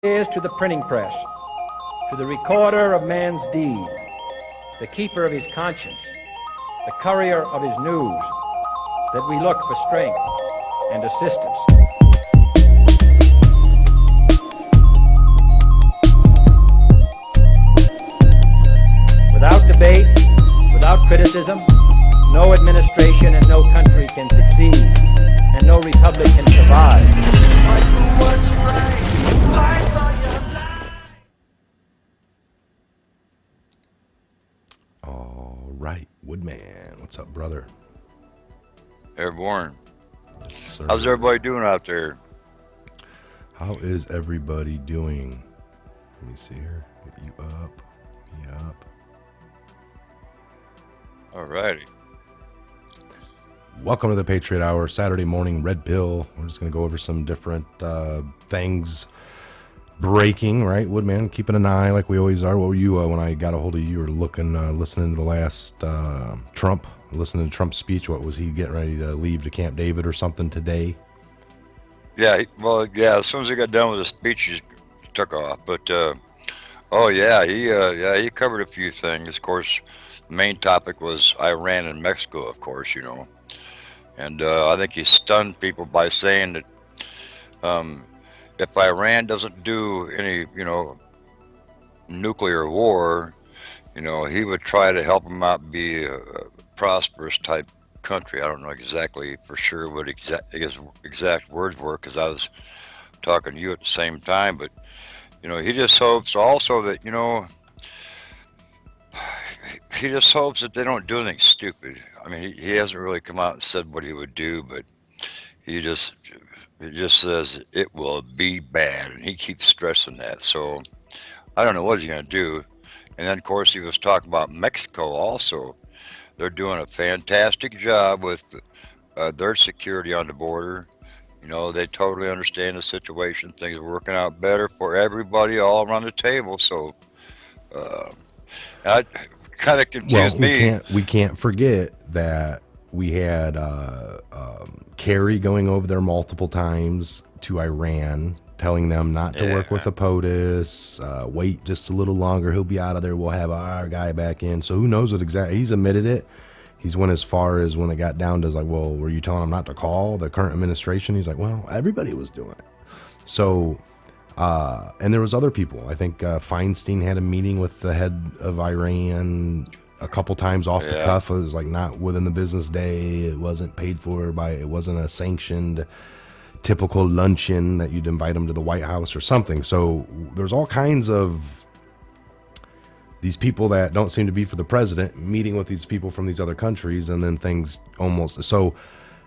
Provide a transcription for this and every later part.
is to the printing press, to the recorder of man's deeds, the keeper of his conscience, the courier of his news, that we look for strength and assistance. Without debate, without criticism, no administration and no country can succeed, and no republic can survive. Fight for what's right, fight for your life. All right, Woodman, what's up, brother? Airborne. Yes, sir. How's everybody doing out there? How is everybody doing? Let me see here. Get you up. Yup. Alrighty. Welcome to the Patriot Hour, Saturday morning Red Pill. We're just going to go over some different things breaking, right, Woodman? Keeping an eye like we always are. What were you, when I got a hold of you, you were listening to the last listening to Trump's speech. What was he getting ready to leave to Camp David or something today? Yeah, as soon as he got done with the speech, he took off. But, he covered a few things. Of course, the main topic was Iran and Mexico, of course, you know. And I think he stunned people by saying that if Iran doesn't do any, nuclear war, he would try to help them out be a prosperous type country. I don't know exactly for sure what his exact words were, because I was talking to you at the same time. But, he just hopes also that, he just hopes that they don't do anything stupid. I mean, he hasn't really come out and said what he would do, but he just says it will be bad, and he keeps stressing that. So I don't know what he's going to do. And then, of course, he was talking about Mexico also. They're doing a fantastic job with their security on the border. They totally understand the situation. Things are working out better for everybody all around the table. So that kind of confused me. We can't forget that we had Kerry going over there multiple times to Iran, telling them not to work with the POTUS, wait just a little longer, he'll be out of there, we'll have our guy back in. So who knows what exactly, he's admitted it. He's went as far as when it got down to like, well, were you telling him not to call the current administration? He's like, well, everybody was doing it. So, and there was other people. I think Feinstein had a meeting with the head of Iran a couple times off the cuff. It was like not within the business day. It wasn't paid for it wasn't a sanctioned typical luncheon that you'd invite them to the White House or something. So there's all kinds of these people that don't seem to be for the president meeting with these people from these other countries, and then things almost so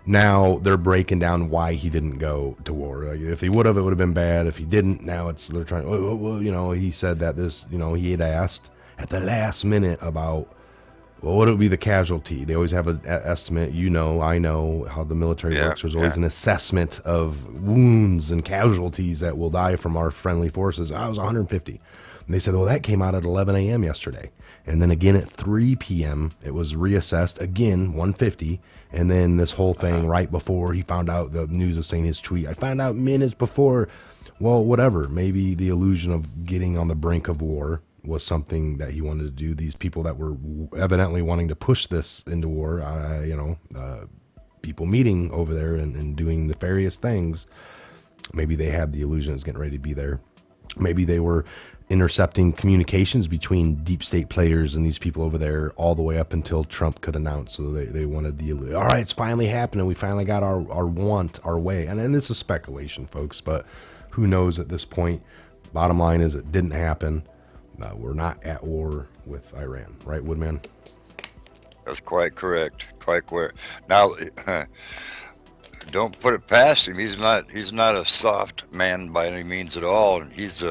now they're breaking down why he didn't go to war. Like if he would have, it would have been bad. If he didn't, now they're trying. Well, he said that he had asked at the last minute about, well, what would be the casualty? They always have an estimate. I know how the military works. There's always an assessment of wounds and casualties that will die from our friendly forces. I was 150. And they said, well, that came out at 11 a.m. yesterday. And then again at 3 p.m., it was reassessed again, 150. And then this whole thing right before he found out, the news is saying his tweet, I found out minutes before. Well, whatever. Maybe the illusion of getting on the brink of war was something that he wanted to do. These people that were evidently wanting to push this into war, people meeting over there and doing nefarious things, maybe they had the illusion it was getting ready to be there. Maybe they were intercepting communications between deep state players and these people over there all the way up until Trump could announce. So they wanted all right, it's finally happening. We finally got our way. And this is speculation, folks, but who knows at this point? Bottom line is it didn't happen. We're not at war with Iran, right, Woodman? That's quite correct. Quite correct. Now, don't put it past him. He's not a soft man by any means at all. And he's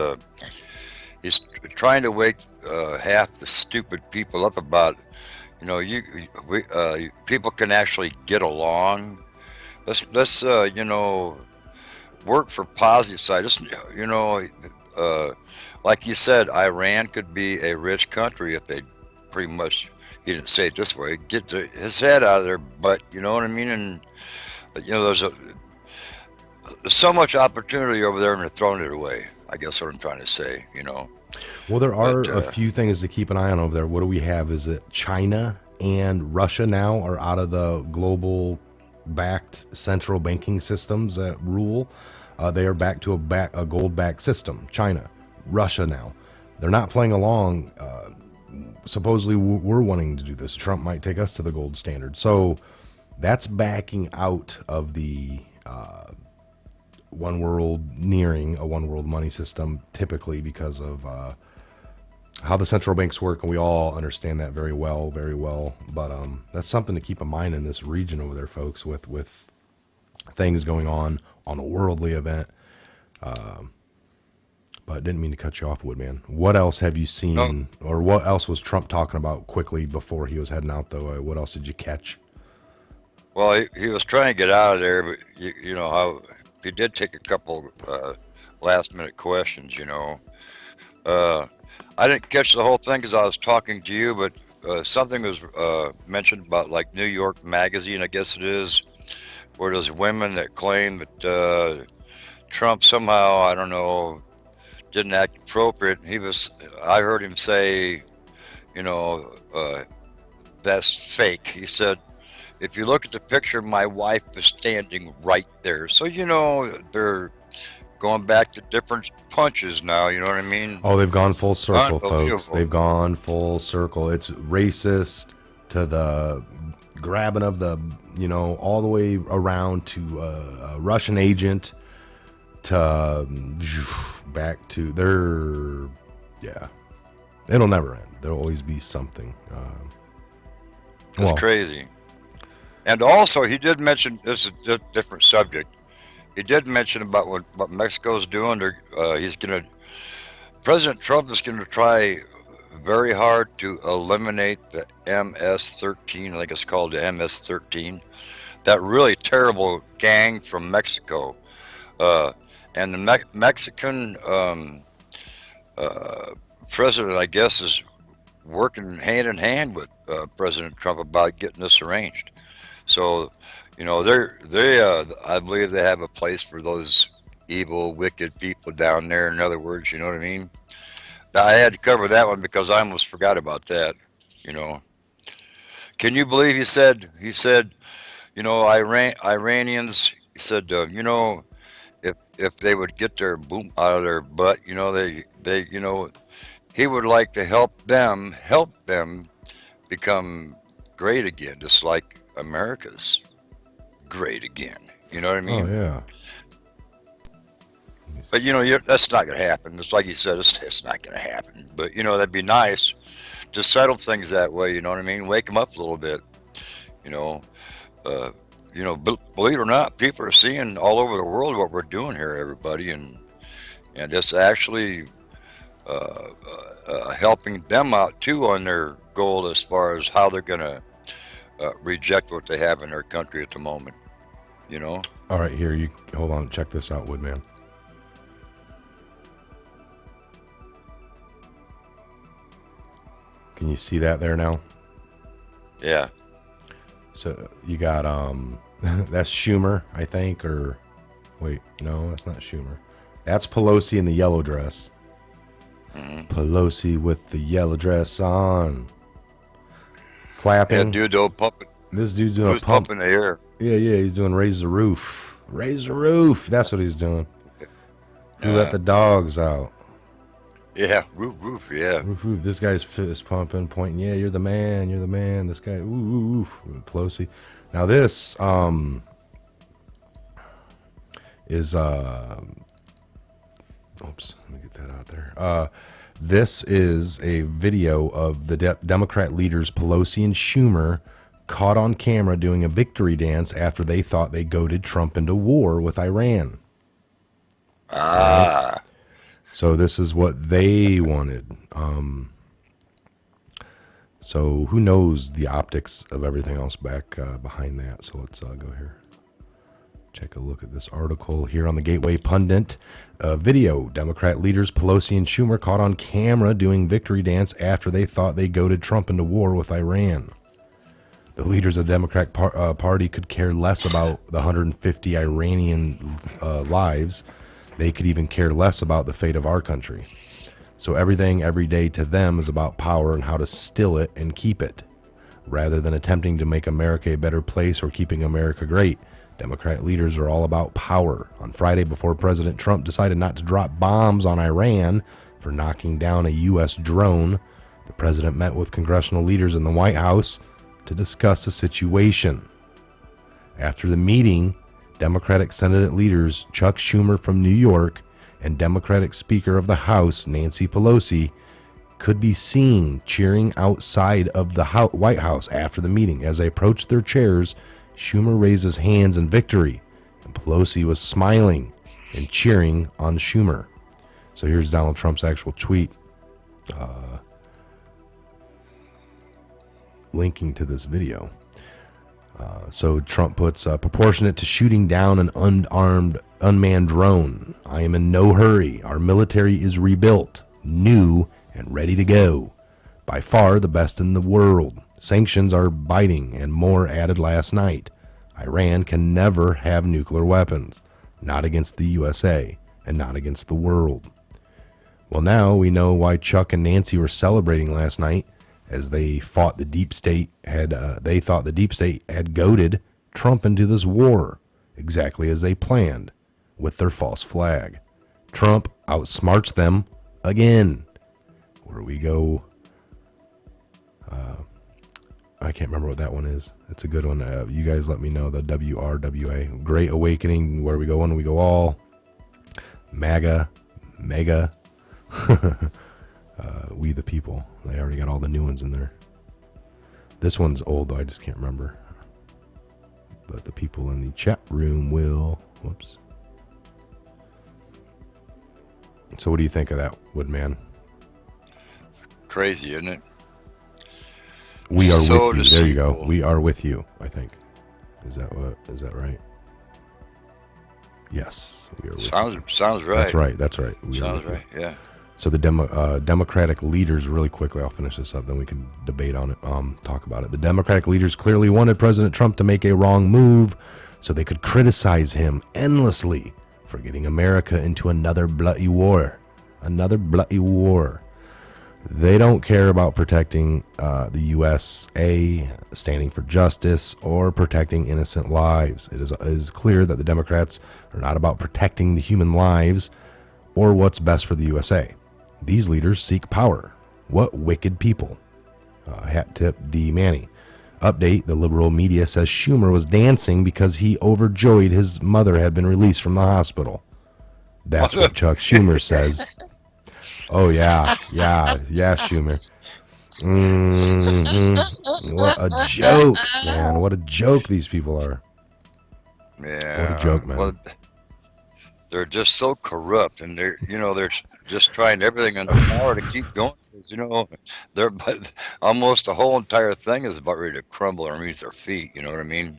trying to wake half the stupid people up about, people can actually get along. Let's work for positive side. Like you said, Iran could be a rich country if they pretty much, he didn't say it this way, get his head out of their butt, you know what I mean? And, there's so much opportunity over there and they're throwing it away. I guess what I'm trying to say, Well, there are But, a few things to keep an eye on over there. What do we have? Is it China and Russia now are out of the global backed central banking systems that rule? They are back to a gold backed system. China, Russia now. They're not playing along. Supposedly we're wanting to do this. Trump might take us to the gold standard. So that's backing out of the one world, nearing a one world money system, typically because of how the central banks work, and we all understand that very well, very well. But that's something to keep in mind in this region over there, folks, with things going on a worldly event. But didn't mean to cut you off, Woodman. What else have you seen, No. or what else was Trump talking about quickly before he was heading out, though? What else did you catch? Well, he was trying to get out of there, but you know how he did take a couple last minute questions. I didn't catch the whole thing because I was talking to you, but something was mentioned about like New York Magazine, I guess it is, where there's women that claim that Trump somehow, I don't know, didn't act appropriate. I heard him say, that's fake. He said, if you look at the picture, my wife is standing right there. So, they're going back to different punches now. You know what I mean? Oh, they've gone full circle, folks. Unbelievable. They've gone full circle. It's racist to the grabbing of the, all the way around to a Russian agent to back to it'll never end. There'll always be something. It's crazy. And also, he did mention, this is a different subject. He did mention about what Mexico's doing. President Trump is going to try very hard to eliminate the MS-13. I think it's called the MS-13. That really terrible gang from Mexico. And the Mexican president, I guess, is working hand in hand with President Trump about getting this arranged. So, I believe they have a place for those evil, wicked people down there. In other words, you know what I mean? I had to cover that one because I almost forgot about that. Can you believe he said, Iranians, he said, if they would get their boom out of their butt, he would like to help them become great again, just like America's great again. You know what I mean? Oh, yeah. But that's not going to happen. It's like you said, it's not going to happen. But that'd be nice to settle things that way. You know what I mean? Wake them up a little bit. Believe it or not, people are seeing all over the world what we're doing here, everybody, and it's actually helping them out too on their goal as far as how they're going to reject what they have in their country at the moment. All right, here, you hold on. Check this out, Woodman. Can you see that there now? Yeah. So you got that's Schumer, I think, or wait, no, that's not Schumer. That's Pelosi in the yellow dress. Mm-hmm. Pelosi with the yellow dress on, clapping. Yeah, dude, they'll pump it. This dude's doing a pump. Pumping the air. Yeah, he's doing raise the roof. Raise the roof. That's what he's doing. Who let the dogs out? Yeah, roof, yeah. Roof. This guy's fist pumping, pointing. Yeah, you're the man. You're the man. This guy, ooh. Pelosi. Now this is oops, let me get that out there. This is a video of the Democrat leaders Pelosi and Schumer caught on camera doing a victory dance after they thought they goaded Trump into war with Iran. Ah. Right? So this is what they wanted. So who knows the optics of everything else back behind that. So let's go here. Check a look at this article here on the Gateway Pundit. Video. Democrat leaders Pelosi and Schumer caught on camera doing victory dance after they thought they goaded Trump into war with Iran. The leaders of the Democratic Party could care less about the 150 Iranian lives They could even care less about the fate of our country. So everything every day to them is about power and how to still it and keep it. Rather than attempting to make America a better place or keeping America great, Democrat leaders are all about power. On Friday, before President Trump decided not to drop bombs on Iran for knocking down a U.S. drone, the president met with congressional leaders in the White House to discuss the situation. After the meeting, Democratic Senate leaders Chuck Schumer from New York and Democratic Speaker of the House Nancy Pelosi could be seen cheering outside of the White House after the meeting. As they approached their chairs, Schumer raised his hands in victory, and Pelosi was smiling and cheering on Schumer. So here's Donald Trump's actual tweet linking to this video. So Trump puts, proportionate to shooting down an unmanned drone. I am in no hurry. Our military is rebuilt, new, and ready to go. By far the best in the world. Sanctions are biting, and more added last night. Iran can never have nuclear weapons. Not against the USA, and not against the world. Well, now we know why Chuck and Nancy were celebrating last night, as they thought the deep state had goaded Trump into this war, exactly as they planned, with their false flag. Trump outsmarts them again. Where we go, I can't remember what that one is. It's a good one. You guys let me know. The WRWA, Great Awakening, where we go one, we go all. MAGA, mega. We the People. They already got all the new ones in there. This one's old though, I just can't remember. But the people in the chat room will. Whoops. So what do you think of that, Woodman? Crazy, isn't it? We are So with you. There you go. deceitful. We are with you, I think. Is that right? Yes. We are with you. Sounds right. That's right. We are Sounds with you. right. Yeah. So the Democratic leaders, really quickly, I'll finish this up, then we can debate on it, talk about it. The Democratic leaders clearly wanted President Trump to make a wrong move so they could criticize him endlessly for getting America into another bloody war. Another bloody war. They don't care about protecting the USA, standing for justice, or protecting innocent lives. It is clear that the Democrats are not about protecting the human lives or what's best for the USA. These leaders seek power. What wicked people. Hat tip D. Manny. Update, the liberal media says Schumer was dancing because he overjoyed his mother had been released from the hospital. That's what Chuck Schumer says. Oh, yeah, Schumer. What a joke, man. What a joke these people are. Yeah. What a joke, man. Well, they're just so corrupt, and they're just trying everything in their power to keep going. 'Cause, they're almost the whole entire thing is about ready to crumble underneath their feet. You know what I mean?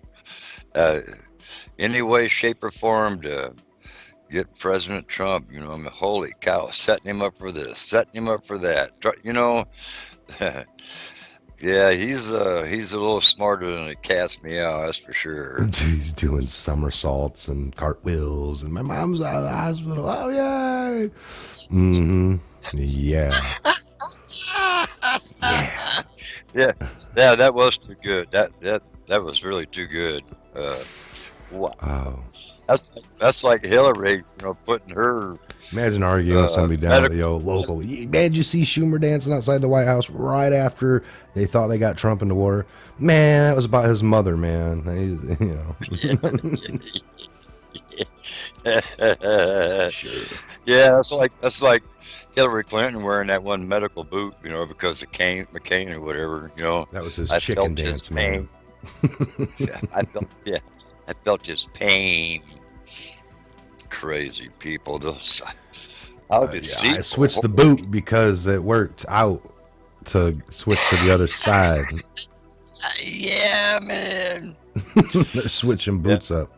Any way, shape, or form to get President Trump. Holy cow, setting him up for this, setting him up for that. Yeah, he's a little smarter than a cat's meow, that's for sure. He's doing somersaults and cartwheels, and my mom's out of the hospital. Oh, yay! Mm-hmm. Yeah. Yeah, that was too good. That was really too good. Wow. Oh. That's like Hillary, putting her. Imagine arguing with somebody down at the local. Man, you see Schumer dancing outside the White House right after they thought they got Trump into war? Man, that was about his mother, man. Yeah, that's like Hillary Clinton wearing that one medical boot, because of McCain or whatever, That was his I chicken felt his dance, man. I felt his pain. Crazy people. How deceitful. I switched the boot because it worked out to switch to the other side. Yeah, man. They're switching boots up.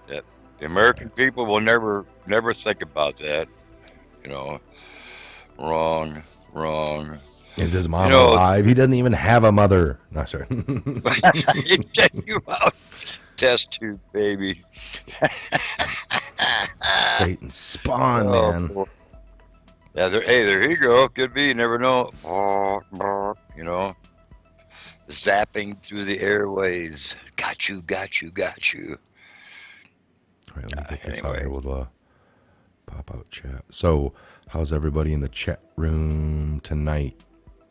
Yeah. The American people will never think about that. Wrong. Is his mom alive? He doesn't even have a mother. No, sorry. Check you out. Test tube, baby. Satan's spawn, Oh, man. boy. Yeah, there you go. Could be. You never know. You know, zapping through the airways. Got you, got you, got you. All right, let me get this out Anyway. here. We'll pop out chat. So, how's everybody in the chat room tonight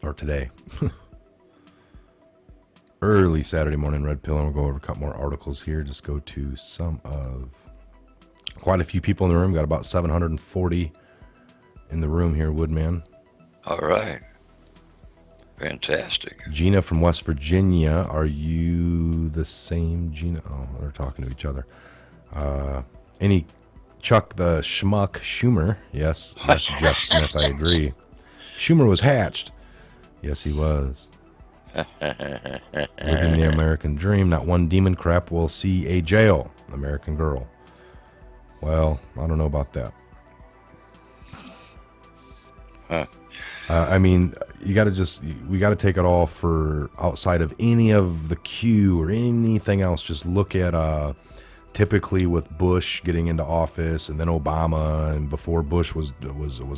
or today? Early Saturday morning, Red Pill, and we'll go over a couple more articles here. Just go to quite a few people in the room. Got about 740 in the room here, Woodman. All right. Fantastic. Gina from West Virginia. Are you the same Gina? Oh, they're talking to each other. Any Chuck the Schmuck Schumer? Yes, Jeff Smith, I agree. Schumer was hatched. Yes, he was. Living the American dream. Not one demon crap will see a jail. American Girl. Well, I don't know about that. I mean, we got to take it all for outside of any of the Q or anything else. Just look at typically with Bush getting into office and then Obama, and before Bush was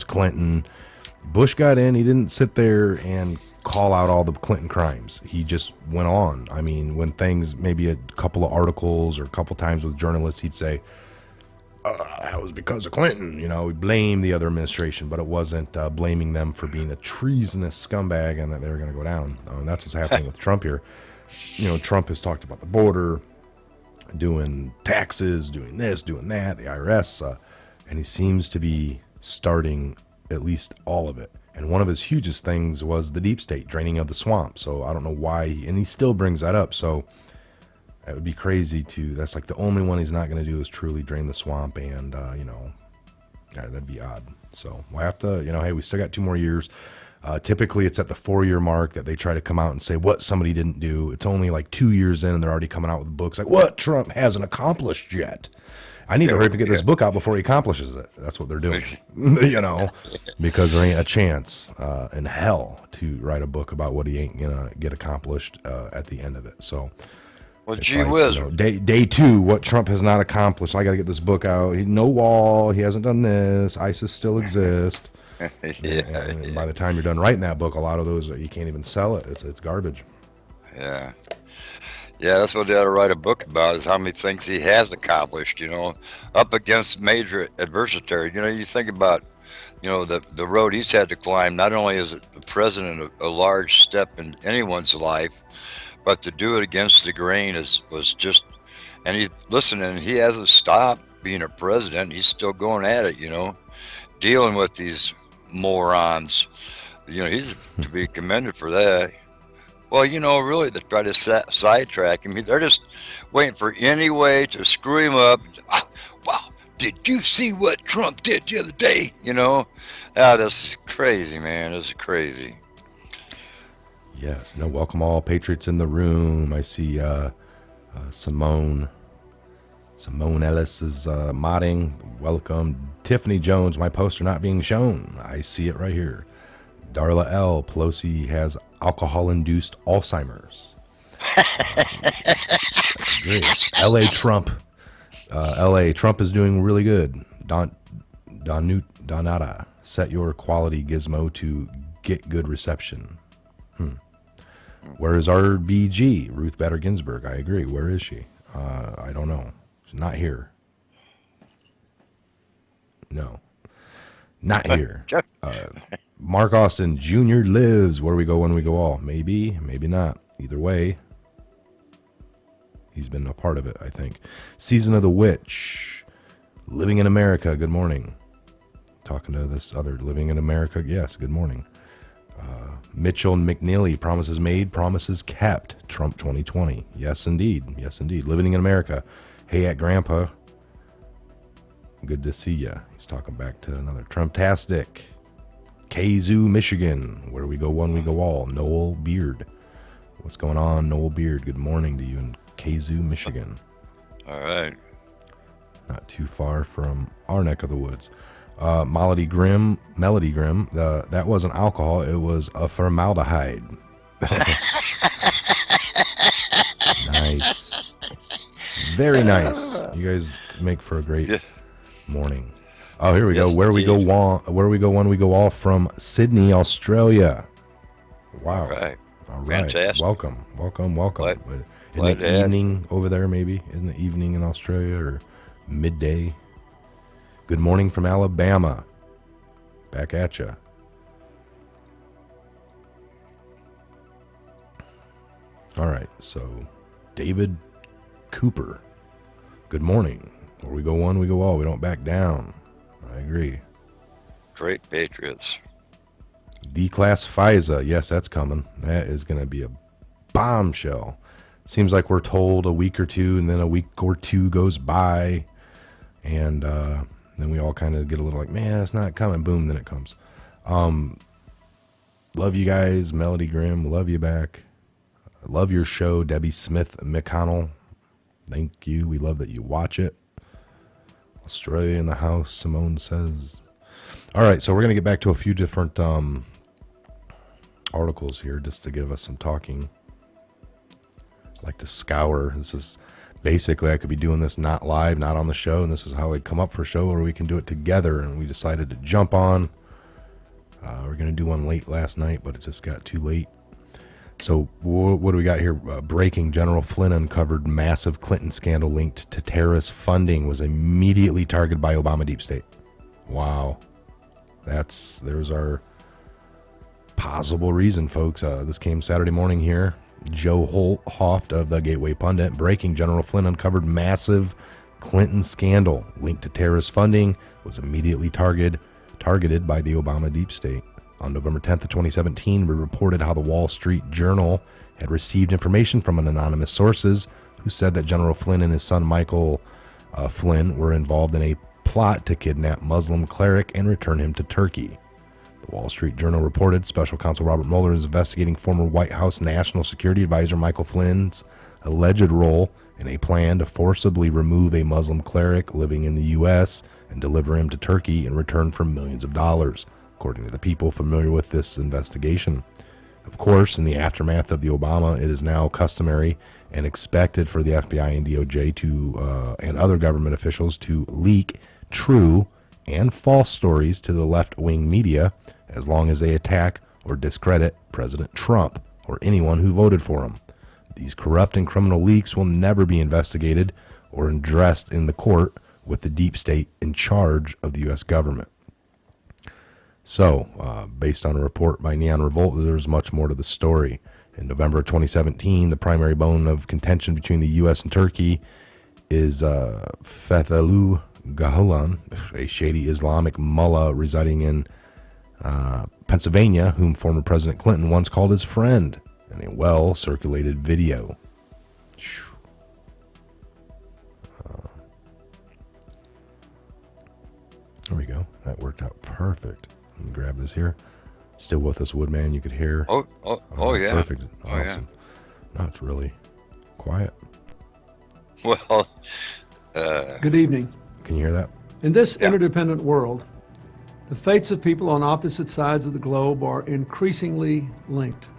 Clinton. Bush got in. He didn't sit there and call out all the Clinton crimes. He just went on. I mean, when things, maybe a couple of articles or a couple times with journalists, he'd say, that was because of Clinton. You know, he blamed the other administration, but it wasn't blaming them for being a treasonous scumbag and that they were going to go down. And that's what's happening with Trump here. You know, Trump has talked about the border, doing taxes, doing this, doing that, the IRS, and he seems to be starting at least all of it. And one of his hugest things was the deep state, draining of the swamp. So I don't know why, and he still brings that up. So it would be crazy that's like the only one he's not going to do is truly drain the swamp. And, that'd be odd. So we'll have to, hey, we still got 2 more years. Typically it's at the 4-year mark that they try to come out and say what somebody didn't do. It's only like 2 years in and they're already coming out with books like what Trump hasn't accomplished yet. I need to hurry up and get this book out before he accomplishes it. That's what they're doing, because there ain't a chance in hell to write a book about what he ain't gonna get accomplished at the end of it. So, well, gee whiz. Day 2, what Trump has not accomplished. I got to get this book out. No wall. He hasn't done this. ISIS still exists. And by the time you're done writing that book, a lot of those you can't even sell it. It's garbage. Yeah. Yeah, that's what they ought to write a book about, is how many things he has accomplished, up against major adversary. You think about, the road he's had to climb. Not only is it the president a large step in anyone's life, but to do it against the grain was just, and he hasn't stopped being a president. He's still going at it, dealing with these morons. He's to be commended for that. Well, really, they try to sidetrack him. They're just waiting for any way to screw him up. Wow, did you see what Trump did the other day? This is crazy, man. This is crazy. Yes. No, welcome all Patriots in the room. I see Simone Ellis is modding. Welcome. Tiffany Jones, my poster not being shown. I see it right here. Darla L. Pelosi has alcohol-induced Alzheimer's. Great. L.A. Trump. L.A. Trump is doing really good. Donata. Set your quality gizmo to get good reception. Where is RBG? Ruth Bader Ginsburg. I agree. Where is she? I don't know. She's not here. No. Not here. Mark Austin Jr. lives. Where we go when we go all. Maybe, maybe not. Either way, he's been a part of it, I think. Season of the Witch. Living in America. Good morning. Talking to this other Living in America. Yes, good morning. Mitchell and McNeely. Promises made, promises kept. Trump 2020. Yes, indeed. Yes, indeed. Living in America. Hey, at Grandpa. Good to see ya. He's talking back to another Trump-tastic. Kazoo, Michigan. Where we go one, we go all. Noel Beard. What's going on, Noel Beard? Good morning to you in Kazoo, Michigan. All right. Not too far from our neck of the woods. Melody Grimm. That wasn't alcohol. It was a formaldehyde. Nice. Very nice. You guys make for a great morning. Oh, here we Yes, go. Where we go indeed. where we go when we go off from Sydney, Australia. Wow. All right. All right. Fantastic. Welcome. Glad Isn't it to have you. evening over there maybe? Isn't it evening in Australia or midday? Good morning from Alabama. Back at ya. All right. So, David Cooper. Good morning. Where we go one, we go all. We don't back down. I agree. Great Patriots. D-Class FISA. Yes, that's coming. That is going to be a bombshell. Seems like we're told a week or two, and then a week or two goes by, and then we all kind of get a little like, man, it's not coming. Boom, then it comes. Love you guys. Melody Grimm, love you back. Love your show, Debbie Smith McConnell. Thank you. We love that you watch it. Australia in the house, Simone says. All right, so we're going to get back to a few different articles here just to give us some talking. I like to scour. This is basically, I could be doing this not live, not on the show, and this is how I'd come up for a show where we can do it together, and we decided to jump on. We're going to do one late last night, but it just got too late. So what do we got here? Breaking: General Flynn uncovered massive Clinton scandal linked to terrorist funding, was immediately targeted by Obama deep state. Wow. There's our possible reason, folks. This came Saturday morning here. Joe Hoft of the Gateway Pundit. Breaking: General Flynn uncovered massive Clinton scandal linked to terrorist funding, was immediately targeted by the Obama deep state. On November 10th of 2017, we reported how the Wall Street Journal had received information from anonymous sources who said that General Flynn and his son Michael Flynn were involved in a plot to kidnap Muslim cleric and return him to Turkey. The Wall Street Journal reported Special Counsel Robert Mueller is investigating former White House National Security Advisor Michael Flynn's alleged role in a plan to forcibly remove a Muslim cleric living in the U.S. and deliver him to Turkey in return for millions of dollars, according to the people familiar with this investigation. Of course, in the aftermath of the Obama, it is now customary and expected for the FBI and DOJ and other government officials to leak true and false stories to the left-wing media as long as they attack or discredit President Trump or anyone who voted for him. These corrupt and criminal leaks will never be investigated or addressed in the court with the deep state in charge of the U.S. government. So, based on a report by Neon Revolt, there's much more to the story. In November of 2017, the primary bone of contention between the U.S. and Turkey is Fethullah Gulen, a shady Islamic mullah residing in Pennsylvania, whom former President Clinton once called his friend in a well-circulated video. There we go. That worked out perfect. Let me grab this here. Still with us, Woodman. You could hear. Oh yeah. Perfect. Oh, Awesome. No, it's really quiet. Well, Good evening. Can you hear that? In this Yeah. interdependent world, the fates of people on opposite sides of the globe are increasingly linked.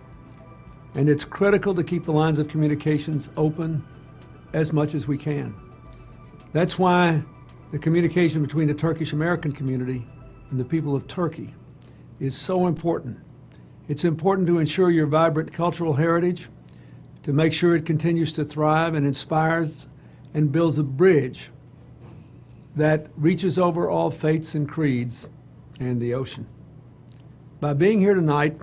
And it's critical to keep the lines of communications open as much as we can. That's why the communication between the Turkish American community and the people of Turkey is so important. It's important to ensure your vibrant cultural heritage, to make sure it continues to thrive and inspires and builds a bridge that reaches over all faiths and creeds and the ocean. By being here tonight,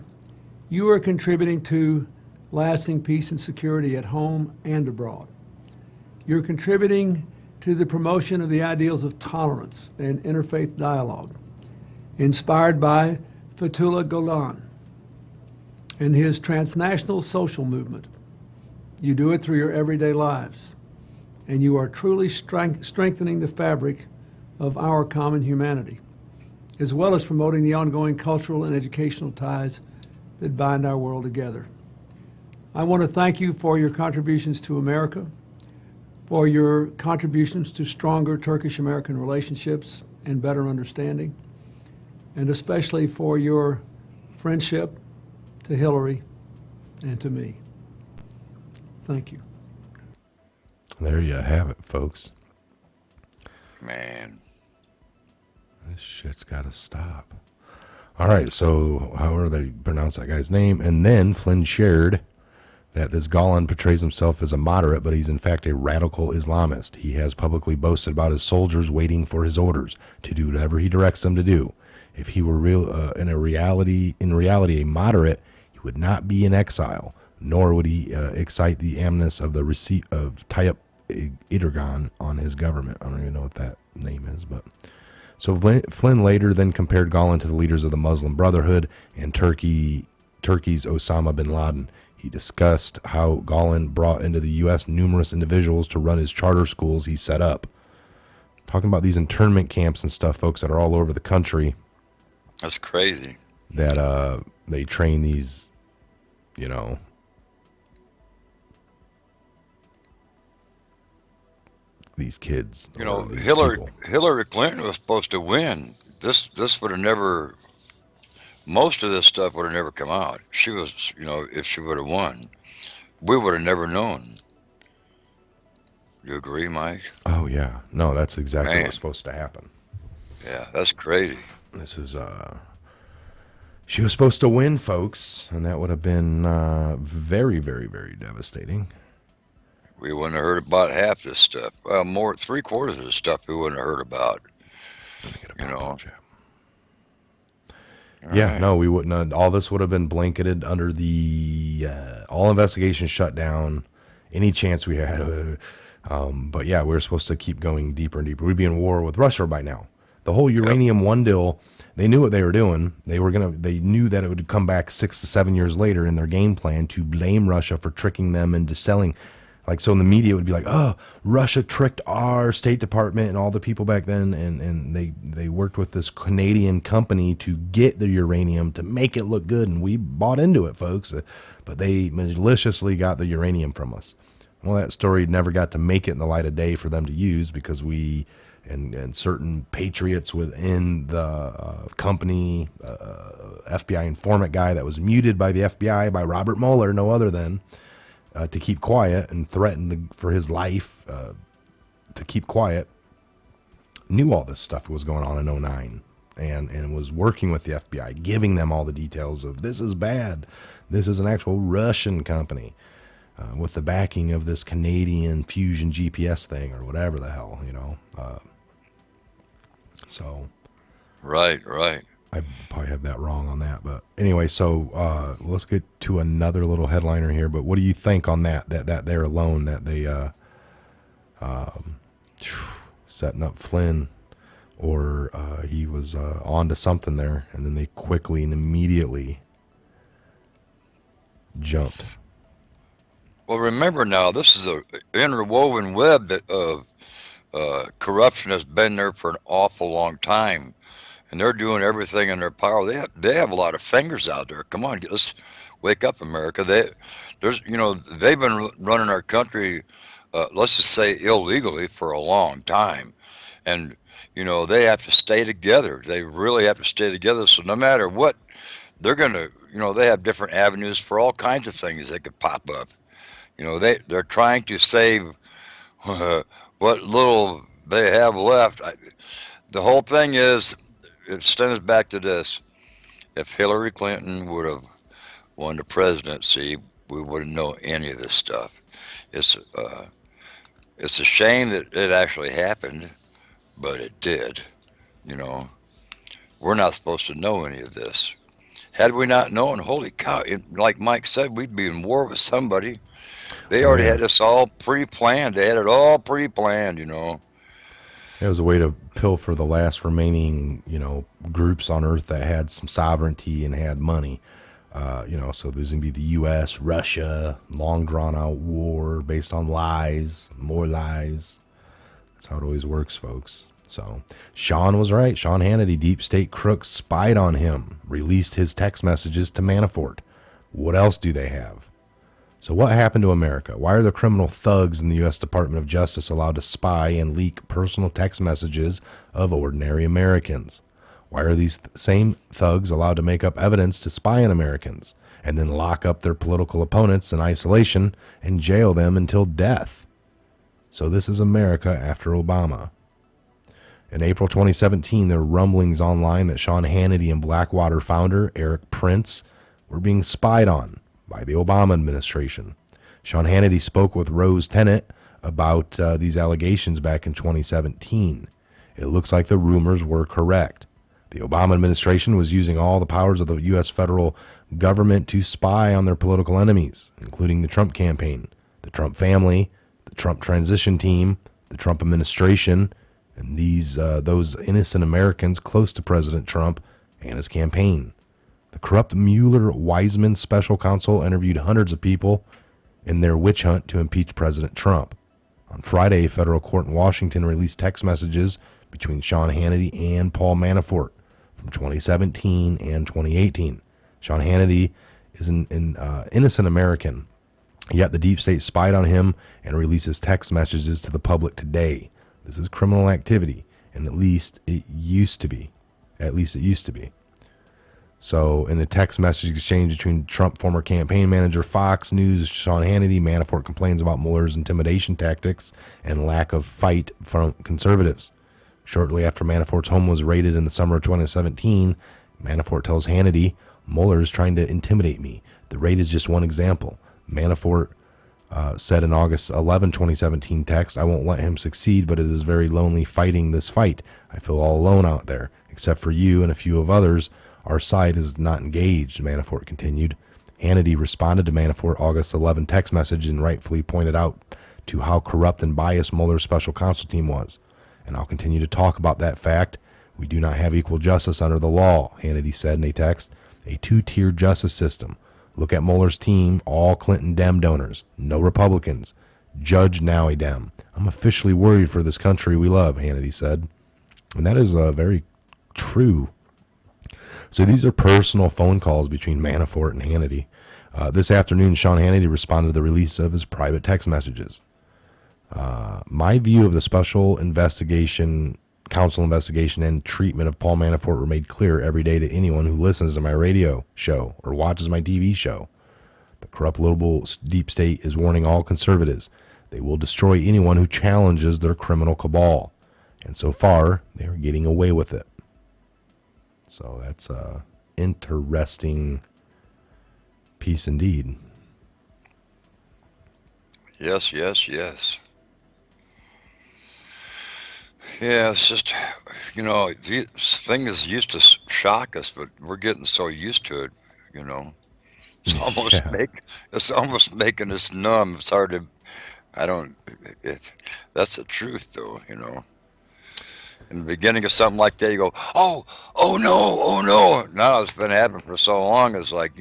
you are contributing to lasting peace and security at home and abroad. You're contributing to the promotion of the ideals of tolerance and interfaith dialogue, inspired by Fethullah Gulen and his transnational social movement. You do it through your everyday lives, and you are truly strengthening the fabric of our common humanity, as well as promoting the ongoing cultural and educational ties that bind our world together. I want to thank you for your contributions to America, for your contributions to stronger Turkish-American relationships and better understanding, and especially for your friendship to Hillary and to me. Thank you. There you have it, folks. man. This shit's got to stop. All right, so however they pronounce that guy's name. And then Flynn shared that this Golan portrays himself as a moderate, but he's in fact a radical Islamist. He has publicly boasted about his soldiers waiting for his orders to do whatever he directs them to do. If he were in reality a moderate, he would not be in exile, nor would he excite the amnesty of the receipt of Tayyip Erdogan on his government. I don't even know what that name is, but so Flynn later then compared Golan to the leaders of the Muslim Brotherhood and Turkey's Osama bin Laden. He discussed how Golan brought into the U.S. numerous individuals to run his charter schools he set up. Talking about these internment camps and stuff, folks, that are all over the country. That's crazy. That they train these, these kids. Hillary Clinton was supposed to win. This would have never. Most of this stuff would have never come out. She was, if she would have won, we would have never known. You agree, Mike? Oh yeah, no, that's exactly what's supposed to happen. Yeah, that's crazy. This is she was supposed to win, folks, and that would have been very, very, very devastating. We wouldn't have heard about half this stuff. Well, more 3/4 of this stuff we wouldn't have heard about. Let me get a chat. Right. No, we wouldn't have. All this would have been blanketed under the all investigations shut down. Any chance we had, but yeah, we were supposed to keep going deeper and deeper. We'd be in war with Russia by now. The whole uranium one deal, they knew what they were doing. They knew that it would come back 6 to 7 years later in their game plan to blame Russia for tricking them into selling. Like, so in the media, it would be like, oh, Russia tricked our State Department and all the people back then, and they worked with this Canadian company to get the uranium to make it look good, and we bought into it, folks. But they maliciously got the uranium from us. Well, that story never got to make it in the light of day for them to use because we and certain patriots within the company, FBI informant guy that was muted by the FBI, by Robert Mueller, no other than, to keep quiet and threatened for his life to keep quiet, knew all this stuff was going on in 2009 and was working with the FBI, giving them all the details of this is bad. This is an actual Russian company with the backing of this Canadian fusion GPS thing or whatever the hell, so. Right. I probably have that wrong on that, but anyway, so let's get to another little headliner here. But what do you think on that there alone, that they setting up Flynn, or he was on to something there, and then they quickly and immediately jumped. Well, remember now, this is an interwoven web of corruption has been there for an awful long time. And they're doing everything in their power. They have a lot of fingers out there. Come on, let's wake up, America. They've been running our country, let's just say illegally, for a long time, and they have to stay together. They really have to stay together. So no matter what, they're gonna, they have different avenues for all kinds of things that could pop up. They're trying to save what little they have left. The whole thing is. It stems back to this. If Hillary Clinton would have won the presidency, we wouldn't know any of this stuff. It's a shame that it actually happened, but it did. We're not supposed to know any of this. Had we not known, holy cow, like Mike said, we'd be in war with somebody. They already had this all pre-planned. They had it all pre-planned, It was a way to pilfer the last remaining, groups on Earth that had some sovereignty and had money. So there's going to be the U.S., Russia, long drawn-out war based on lies, more lies. That's how it always works, folks. So Sean was right. Sean Hannity, deep state crooks spied on him, released his text messages to Manafort. What else do they have? So what happened to America? Why are the criminal thugs in the U.S. Department of Justice allowed to spy and leak personal text messages of ordinary Americans? Why are these same thugs allowed to make up evidence to spy on Americans and then lock up their political opponents in isolation and jail them until death? So this is America after Obama. In April 2017, there were rumblings online that Sean Hannity and Blackwater founder Eric Prince were being spied on by the Obama administration. Sean Hannity spoke with Rose Tennant about these allegations back in 2017. It looks like the rumors were correct. The Obama administration was using all the powers of the U.S. federal government to spy on their political enemies, including the Trump campaign, the Trump family, the Trump transition team, the Trump administration, and those innocent Americans close to President Trump and his campaign. The corrupt Mueller-Weissman special counsel interviewed hundreds of people in their witch hunt to impeach President Trump. On Friday, a federal court in Washington released text messages between Sean Hannity and Paul Manafort from 2017 and 2018. Sean Hannity is an innocent American, yet the deep state spied on him and releases text messages to the public today. This is criminal activity, and at least it used to be. So, in a text message exchange between Trump former campaign manager Fox News, Sean Hannity, Manafort complains about Mueller's intimidation tactics and lack of fight from conservatives. Shortly after Manafort's home was raided in the summer of 2017, Manafort tells Hannity, Mueller is trying to intimidate me. The raid is just one example. Manafort said in August 11, 2017 text, I won't let him succeed, but it is very lonely fighting this fight. I feel all alone out there, except for you and a few of others. Our side is not engaged, Manafort continued. Hannity responded to Manafort August 11 text message and rightfully pointed out to how corrupt and biased Mueller's special counsel team was. And I'll continue to talk about that fact. We do not have equal justice under the law, Hannity said in a text. A two-tier justice system. Look at Mueller's team, all Clinton Dem donors, no Republicans. Judge now a Dem. I'm officially worried for this country we love, Hannity said. And that is very true. So these are personal phone calls between Manafort and Hannity. This afternoon, Sean Hannity responded to the release of his private text messages. My view of the special counsel investigation and treatment of Paul Manafort were made clear every day to anyone who listens to my radio show or watches my TV show. The corrupt global deep state is warning all conservatives. They will destroy anyone who challenges their criminal cabal. And so far, they are getting away with it. So that's a interesting piece indeed. Yes. Yeah, it's just, these things used to shock us, but we're getting so used to it, It's almost it's almost making us numb. It's hard to, that's the truth though, In the beginning of something like that, you go, oh no. Now it's been happening for so long, it's like,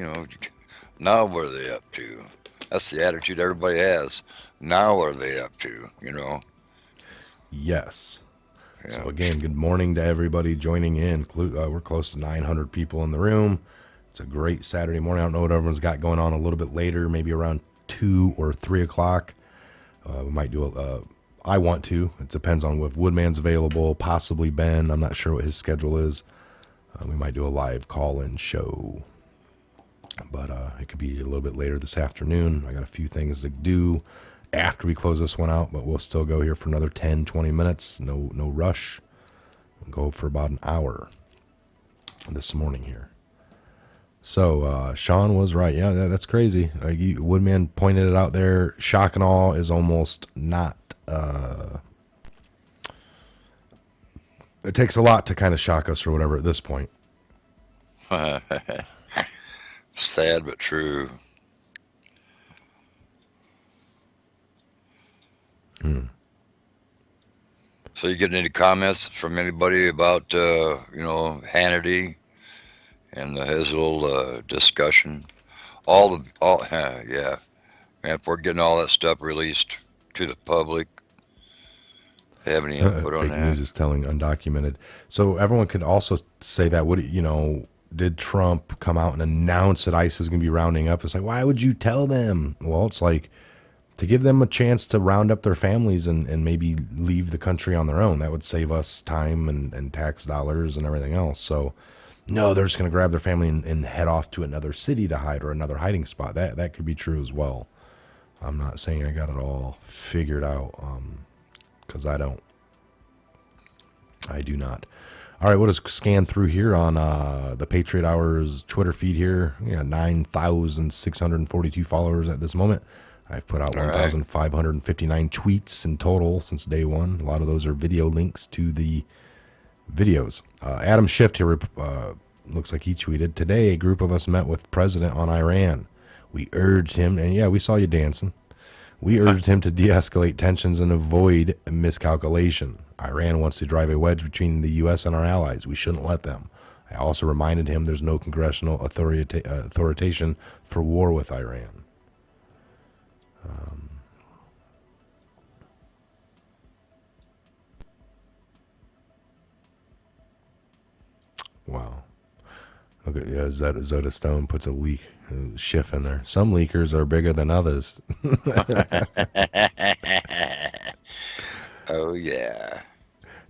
now what are they up to? That's the attitude everybody has. Now what are they up to, Yes. Yeah. So again, good morning to everybody joining in. We're close to 900 people in the room. It's a great Saturday morning. I don't know what everyone's got going on a little bit later, maybe around 2 or 3 o'clock. We might do I want to. It depends on if Woodman's available, possibly Ben. I'm not sure what his schedule is. We might do a live call-in show. But it could be a little bit later this afternoon. I got a few things to do after we close this one out, but we'll still go here for another 10, 20 minutes. No rush. We'll go for about an hour this morning here. So Sean was right. Yeah, that's crazy. Woodman pointed it out there. Shock and awe is almost not. It takes a lot to kind of shock us or whatever at this point. Sad but true. So you getting any comments from anybody about Hannity and his little discussion? Yeah, man. If we're getting all that stuff released to the public, have any input on Fake that? news is telling undocumented. So everyone could also say that. Did Trump come out and announce that ICE was going to be rounding up? It's like, why would you tell them? Well, it's like to give them a chance to round up their families and maybe leave the country on their own. That would save us time and tax dollars and everything else. So, no, they're just going to grab their family and head off to another city to hide or another hiding spot. That could be true as well. I'm not saying I got it all figured out because I don't. I do not. All right, we'll just scan through here on the Patriot Hours Twitter feed here. We got 9,642 followers at this moment. I've put out All right. 1,559 tweets in total since day one. A lot of those are video links to the videos. Adam Shift here looks like he tweeted, "Today, a group of us met with President on Iran. We urged him," and yeah, we saw you dancing. "We urged him to de-escalate tensions and avoid miscalculation. Iran wants to drive a wedge between the U.S. and our allies. We shouldn't let them. I also reminded him there's no congressional authorization for war with Iran." Wow. Okay, yeah, Zota Stone puts a leak shift in there. Some leakers are bigger than others. Oh, yeah.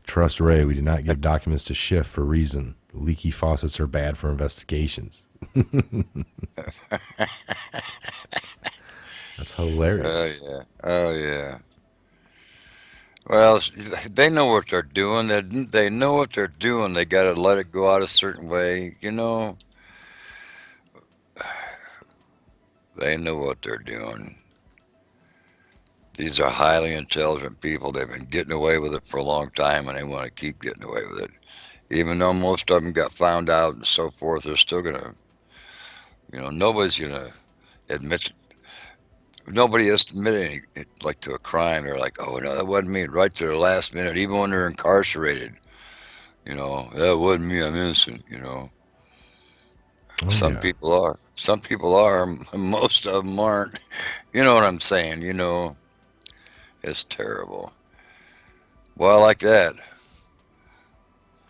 Trust Ray, we did not give documents to Schiff for a reason. Leaky faucets are bad for investigations. That's hilarious. Oh, yeah. Oh, yeah. Well, they know what they're doing. They know what they're doing. They got to let it go out a certain way. You know, they know what they're doing. These are highly intelligent people. They've been getting away with it for a long time, and they want to keep getting away with it. Even though most of them got found out and so forth, they're still going to, nobody's going to admit. Nobody has admitted like to a crime. They're like, "Oh no, that wasn't me," right to the last minute, even when they're incarcerated. That wasn't me. I'm innocent. Oh, Some yeah. people are. Some people are. Most of them aren't. You know what I'm saying? It's terrible. Well, like that.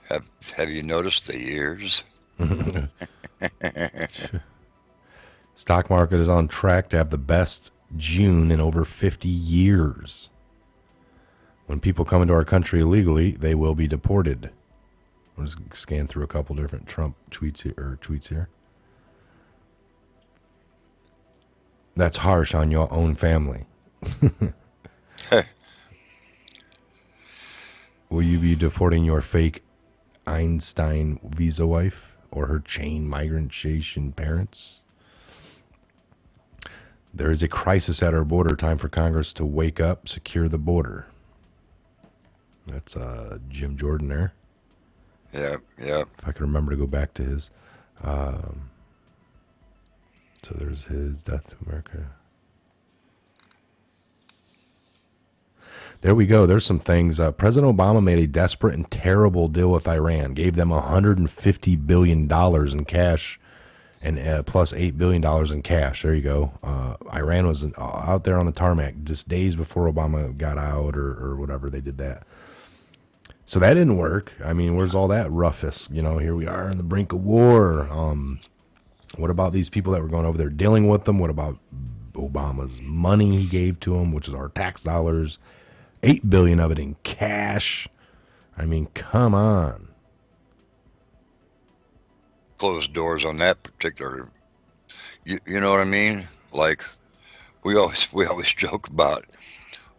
Have you noticed the years? Stock market is on track to have the best June in over 50 years. When people come into our country illegally, they will be deported. I'll just scan through a couple different Trump tweets here. That's harsh on your own family. Will you be deporting your fake Einstein visa wife or her chain migration parents? There is a crisis at our border. Time for Congress to wake up, secure the border. That's Jim Jordan there. Yeah. If I can remember to go back to his. So there's his Death to America. There we go. There's some things. President Obama made a desperate and terrible deal with Iran, gave them $150 billion in cash and plus $8 billion in cash. There you go. Iran was out there on the tarmac just days before Obama got out or whatever they did that. So that didn't work. I mean, where's all that roughest? Here we are on the brink of war. What about these people that were going over there dealing with them? What about Obama's money he gave to them, which is our tax dollars? $8 billion of it in cash. I mean, come on. Closed doors on that particular. You know what I mean? Like we always joke about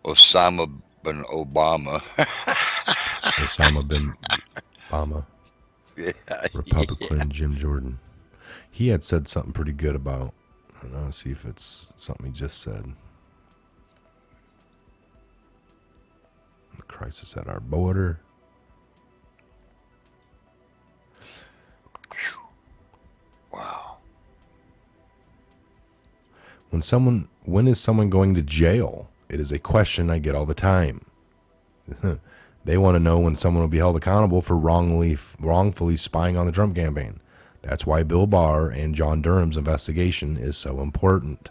Osama bin Obama. Osama bin Obama. Yeah, Republican Jim Jordan. He had said something pretty good about. Let's see if it's something he just said. The crisis at our border. Wow. When is someone going to jail? It is a question I get all the time. They want to know when someone will be held accountable for wrongfully spying on the Trump campaign. That's why Bill Barr and John Durham's investigation is so important.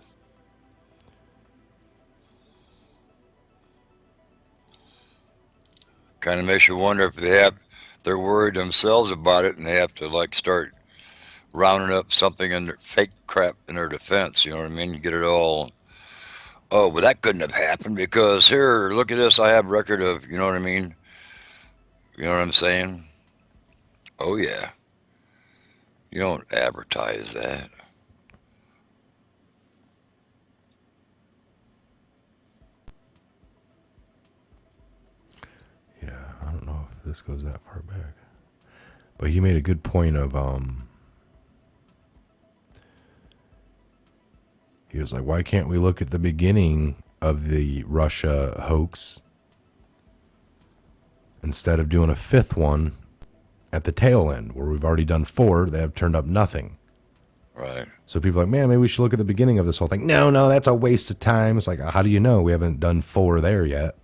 Kind of makes you wonder if they're worried themselves about it and they have to start rounding up something in their fake crap in their defense. You know what I mean? You get it all. Oh, but that couldn't have happened because here, look at this. I have record of. You know what I mean? You know what I'm saying? Oh yeah. You don't advertise that. Yeah, I don't know if this goes that far back. But he made a good point of he was like, why can't we look at the beginning of the Russia hoax instead of doing a fifth one at the tail end where we've already done 4, they have turned up nothing. Right. So people are like, man, maybe we should look at the beginning of this whole thing. No, that's a waste of time. It's like, how do you know? We haven't done 4 there yet.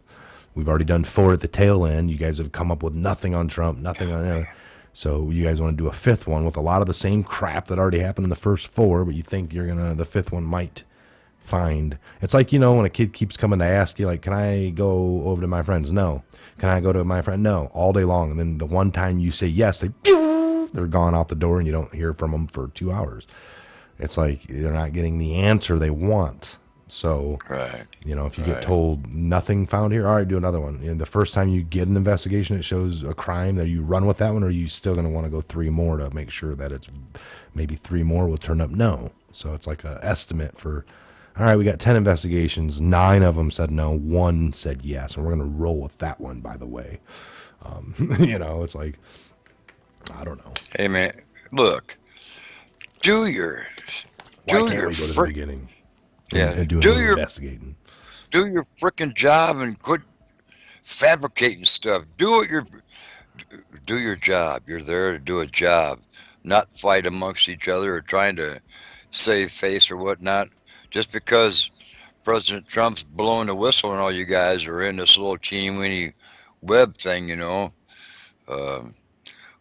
We've already done 4 at the tail end. You guys have come up with nothing on Trump, nothing on so you guys want to do a 5th one with a lot of the same crap that already happened in the first 4, but you think the 5th one might find. It's like, when a kid keeps coming to ask you, like, can I go over to my friends? No. Can I go to my friend? No. All day long. And then the one time you say yes, they're gone out the door and you don't hear from them for 2 hours. It's like they're not getting the answer they want. So, right. If you get told nothing found here, all right, do another one. And the first time you get an investigation that shows a crime, that you run with that one, or are you still going to want to go 3 more to make sure that it's maybe 3 more will turn up? No. So it's like an estimate for, all right, we got 10 investigations. 9 of them said no. 1 said yes. And we're going to roll with that one, by the way. It's like, I don't know. Hey, man, look, do your Why can't we go to the beginning? And do your investigating. Do your freaking job and quit fabricating stuff. Do your job. You're there to do a job, not fight amongst each other or trying to save face or whatnot. Just because President Trump's blowing the whistle and all you guys are in this little teeny-weeny web thing,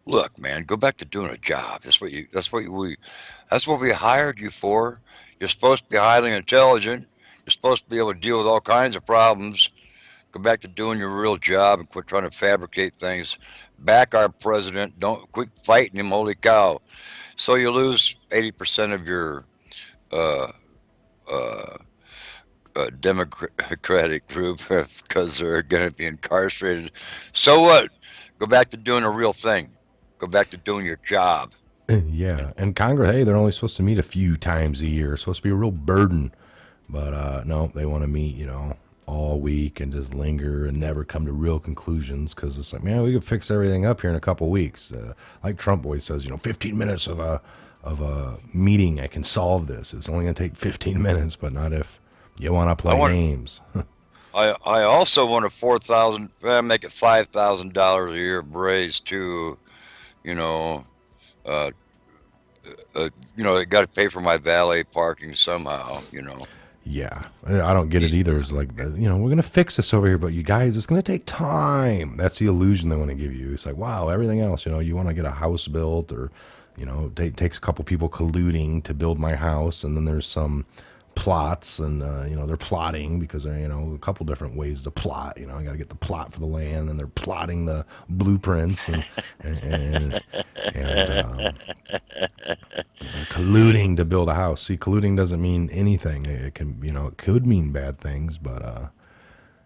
look, man, go back to doing a job. That's what we hired you for. You're supposed to be highly intelligent. You're supposed to be able to deal with all kinds of problems. Go back to doing your real job and quit trying to fabricate things. Back our president. Don't quit fighting him. Holy cow! So you lose 80% of your Democratic group because they're going to be incarcerated. So what? Go back to doing a real thing. Go back to doing your job. Yeah, and Congress, hey, they're only supposed to meet a few times a year. It's supposed to be a real burden. But no, they want to meet, all week and just linger and never come to real conclusions because it's like, man, we could fix everything up here in a couple of weeks. Like Trump always says, 15 minutes of a meeting, I can solve this. It's only going to take 15 minutes, but not if you want to play games. I also want a make it $5,000 a year raise too. They got to pay for my valet parking somehow. Yeah, I don't get it either. It's like, we're going to fix this over here, but you guys, it's going to take time. That's the illusion they want to give you. It's like, wow, everything else, you want to get a house built or, it takes a couple people colluding to build my house. And then there's some plots and, they're plotting because they're, a couple different ways to plot. I got to get the plot for the land and they're plotting the blueprints and colluding to build a house. See, colluding doesn't mean anything. It can, it could mean bad things, but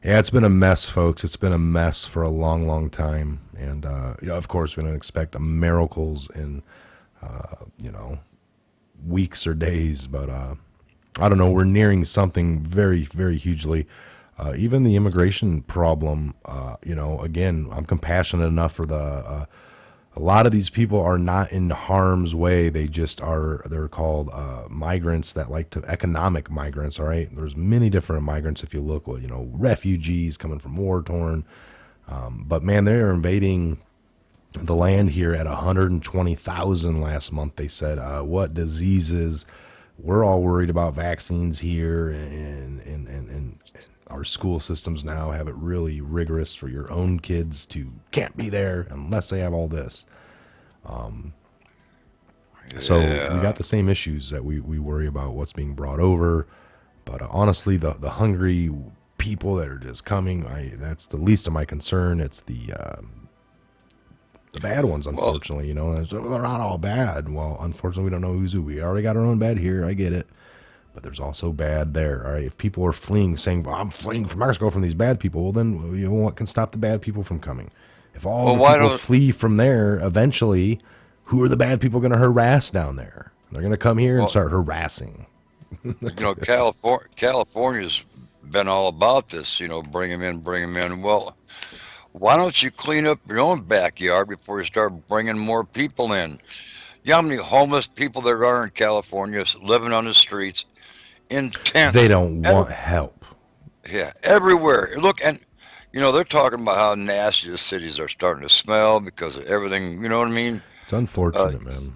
yeah, it's been a mess, folks. It's been a mess for a long, long time. And of course, we don't expect miracles in, weeks or days, but I don't know. We're nearing something very, very hugely. Even the immigration problem, again, I'm compassionate enough for a lot of these people are not in harm's way. They just they're called migrants that like to, economic migrants, all right? There's many different migrants if you look, refugees coming from war-torn. But, man, they're invading the land here at 120,000 last month, they said. What diseases? We're all worried about vaccines here, and our school systems now have it really rigorous for your own kids to can't be there unless they have all this. So we got the same issues that we worry about what's being brought over. But honestly, the hungry people that are just coming, that's the least of my concern. It's the bad ones, unfortunately. They're not all bad. Well, unfortunately, we don't know who's who. We already got our own bad here. I get it. But there's also bad there. All right. If people are fleeing, saying, well, I'm fleeing from Mexico from these bad people, well, then what can stop the bad people from coming? If all the people flee from there, eventually, who are the bad people going to harass down there? They're going to come here and start harassing. California's been all about this, bring them in. Well, why don't you clean up your own backyard before you start bringing more people in? You know how many homeless people there are in California living on the streets in They tents? don't want help. Yeah, everywhere. Look, and they're talking about how nasty the cities are starting to smell because of everything. You know what I mean? It's Uh, unfortunate, man.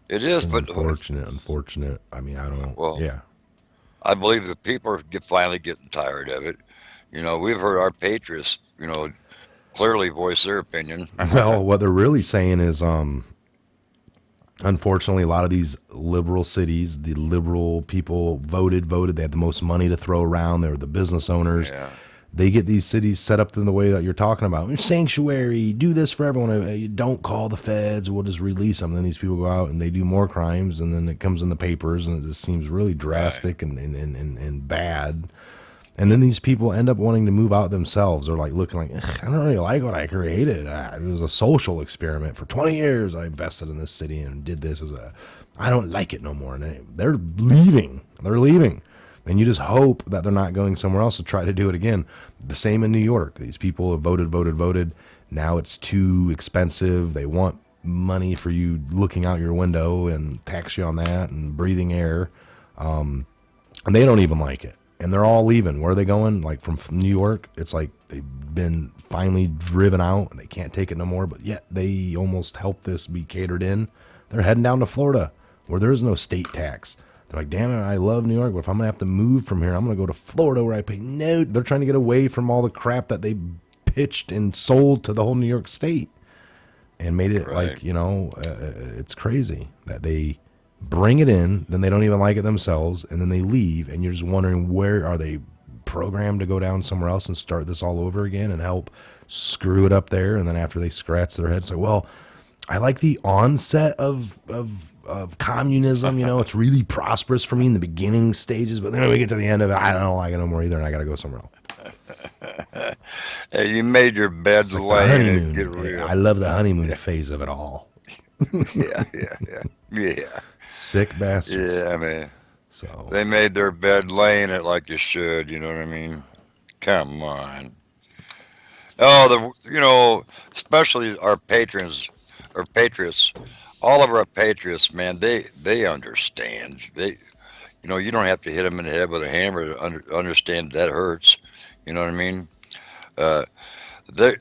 it It's is, but unfortunate. I mean, I don't. well, Yeah. I believe the people are finally getting tired of it. We've heard our patriots, clearly voice their opinion. Well, what they're really saying is, unfortunately, a lot of these liberal cities, the liberal people voted. They had the most money to throw around. They're the business owners. Yeah, They get these cities set up in the way that you're talking about. Sanctuary, do this for everyone. Don't call the feds. We'll just release them. And then these people go out and they do more crimes, and then it comes in the papers, and it just seems really drastic and bad. And then these people end up wanting to move out themselves, or like looking like, I don't really like what I created. It was a social experiment. For 20 years, I invested in this city and did this I don't like it no more. And they're leaving. They're leaving. And you just hope that they're not going somewhere else to try to do it again. The same in New York. These people have voted. Now it's too expensive. They want money for you looking out your window and tax you on that and breathing air. And they don't even like it. And they're all leaving. Where are they going? Like from New York, it's like they've been finally driven out and they can't take it no more. But yet they almost help this be catered in. They're heading down to Florida where there is no state tax. They're like, damn it, I love New York, but if I'm going to have to move from here, I'm going to go to Florida where I pay. No, they're trying to get away from all the crap that they pitched and sold to the whole New York state and made it right. like, it's crazy that they bring it in, then they don't even like it themselves, and then they leave, and you're just wondering, where are they programmed to go down somewhere else and start this all over again and help screw it up there? And then after they scratch their heads, like, well, I like the onset of communism, it's really prosperous for me in the beginning stages, but then when we get to the end of it, I don't like it no more either, and I got to go somewhere else. Hey, you made your bed Like lay the and honeymoon. get real. I love the honeymoon phase of it all. Yeah. Sick bastards. Yeah, man. So They made their bed laying it like you should. You know what I mean? Come on. Oh, especially our patriots. All of our patriots, man, they understand. You don't have to hit them in the head with a hammer to understand that hurts. You know what I mean? Uh, they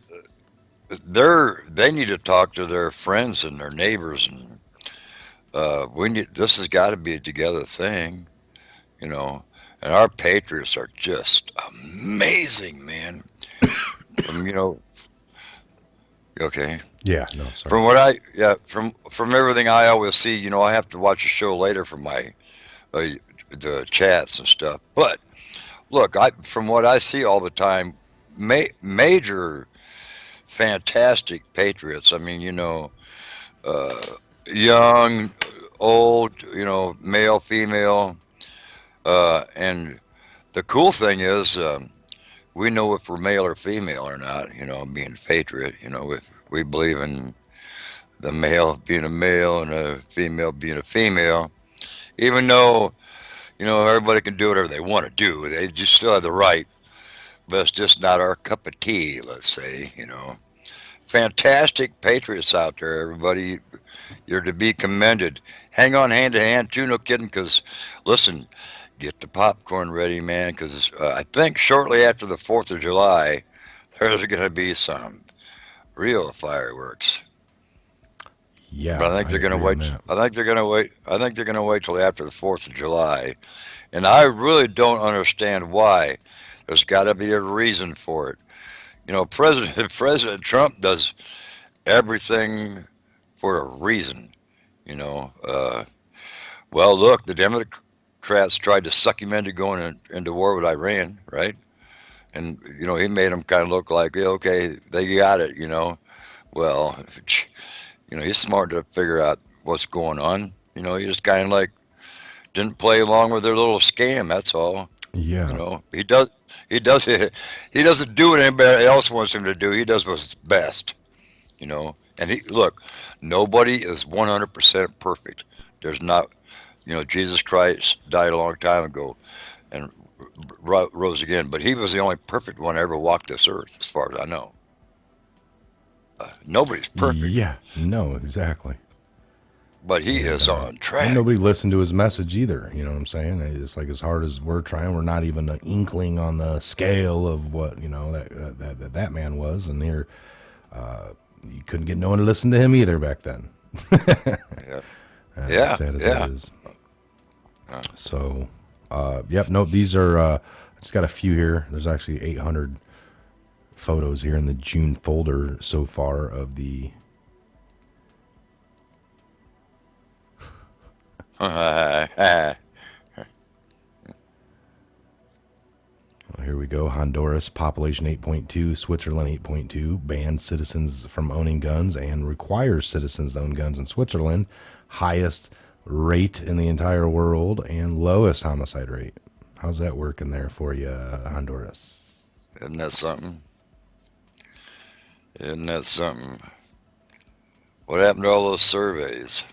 they need to talk to their friends and their neighbors, and this has got to be a together thing, you know. And our patriots are just amazing, man. From, okay. yeah, no, sorry. From everything I always see, I have to watch a show later for my the chats and stuff. But look, from what I see all the time, major fantastic patriots. I mean, uh, young, old, male, female, and the cool thing is, we know if we're male or female or not. Being a patriot, if we believe in the male being a male and a female being a female, even though everybody can do whatever they want to do, they just still have the right. But it's just not our cup of tea, let's say. Fantastic patriots out there, everybody. You're to be commended. Hang on hand to hand, too, no kidding, because, listen, get the popcorn ready, man, because I think shortly after the 4th of July, there's going to be some real fireworks. Yeah, But I think they're going to agree on wait. that. I think they're going to wait. I think they're going to wait till after the 4th of July. And I really don't understand why. There's got to be a reason for it. President Trump does everything for a reason. Well, look, the Democrats tried to suck him into going into war with Iran, right? And he made them kind of look like, yeah, okay, they got it. Well, he's smart to figure out what's going on. He just kind of like didn't play along with their little scam. That's all. Yeah. He does. He does. He doesn't do what anybody else wants him to do. He does what's best. And look. Nobody is 100% perfect. There's not. Jesus Christ died a long time ago, and rose again. But he was the only perfect one to ever walk this earth, as far as I know. Nobody's perfect, Yeah, no, exactly. but he is on And track. nobody listened to his message either. You know what I'm saying? It's like as hard as we're trying, we're not even an inkling on the scale of what that man was. And here, you couldn't get no one to listen to him either back then. Yeah. As sad as it is. So, yep. No, these are. I just got a few here. There's actually 800 photos here in the June folder so far of the. Here we go. Honduras, population 8.2. Switzerland, 8.2. Bans citizens from owning guns and requires citizens to own guns in Switzerland. Highest rate in the entire world and lowest homicide rate. How's that working there for you, Honduras? Isn't that something? Isn't that something? What happened to all those surveys?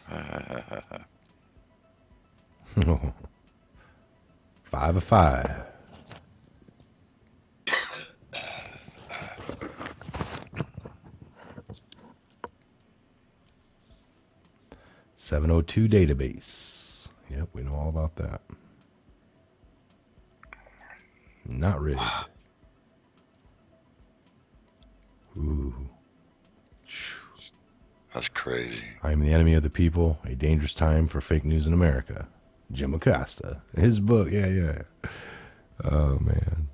5 of 5. .702 database. Yep, we know all about that. Not rigged. Ooh. That's crazy. I am the enemy of the people. A dangerous time for fake news in America. Jim Acosta. His book. Yeah. Oh, man.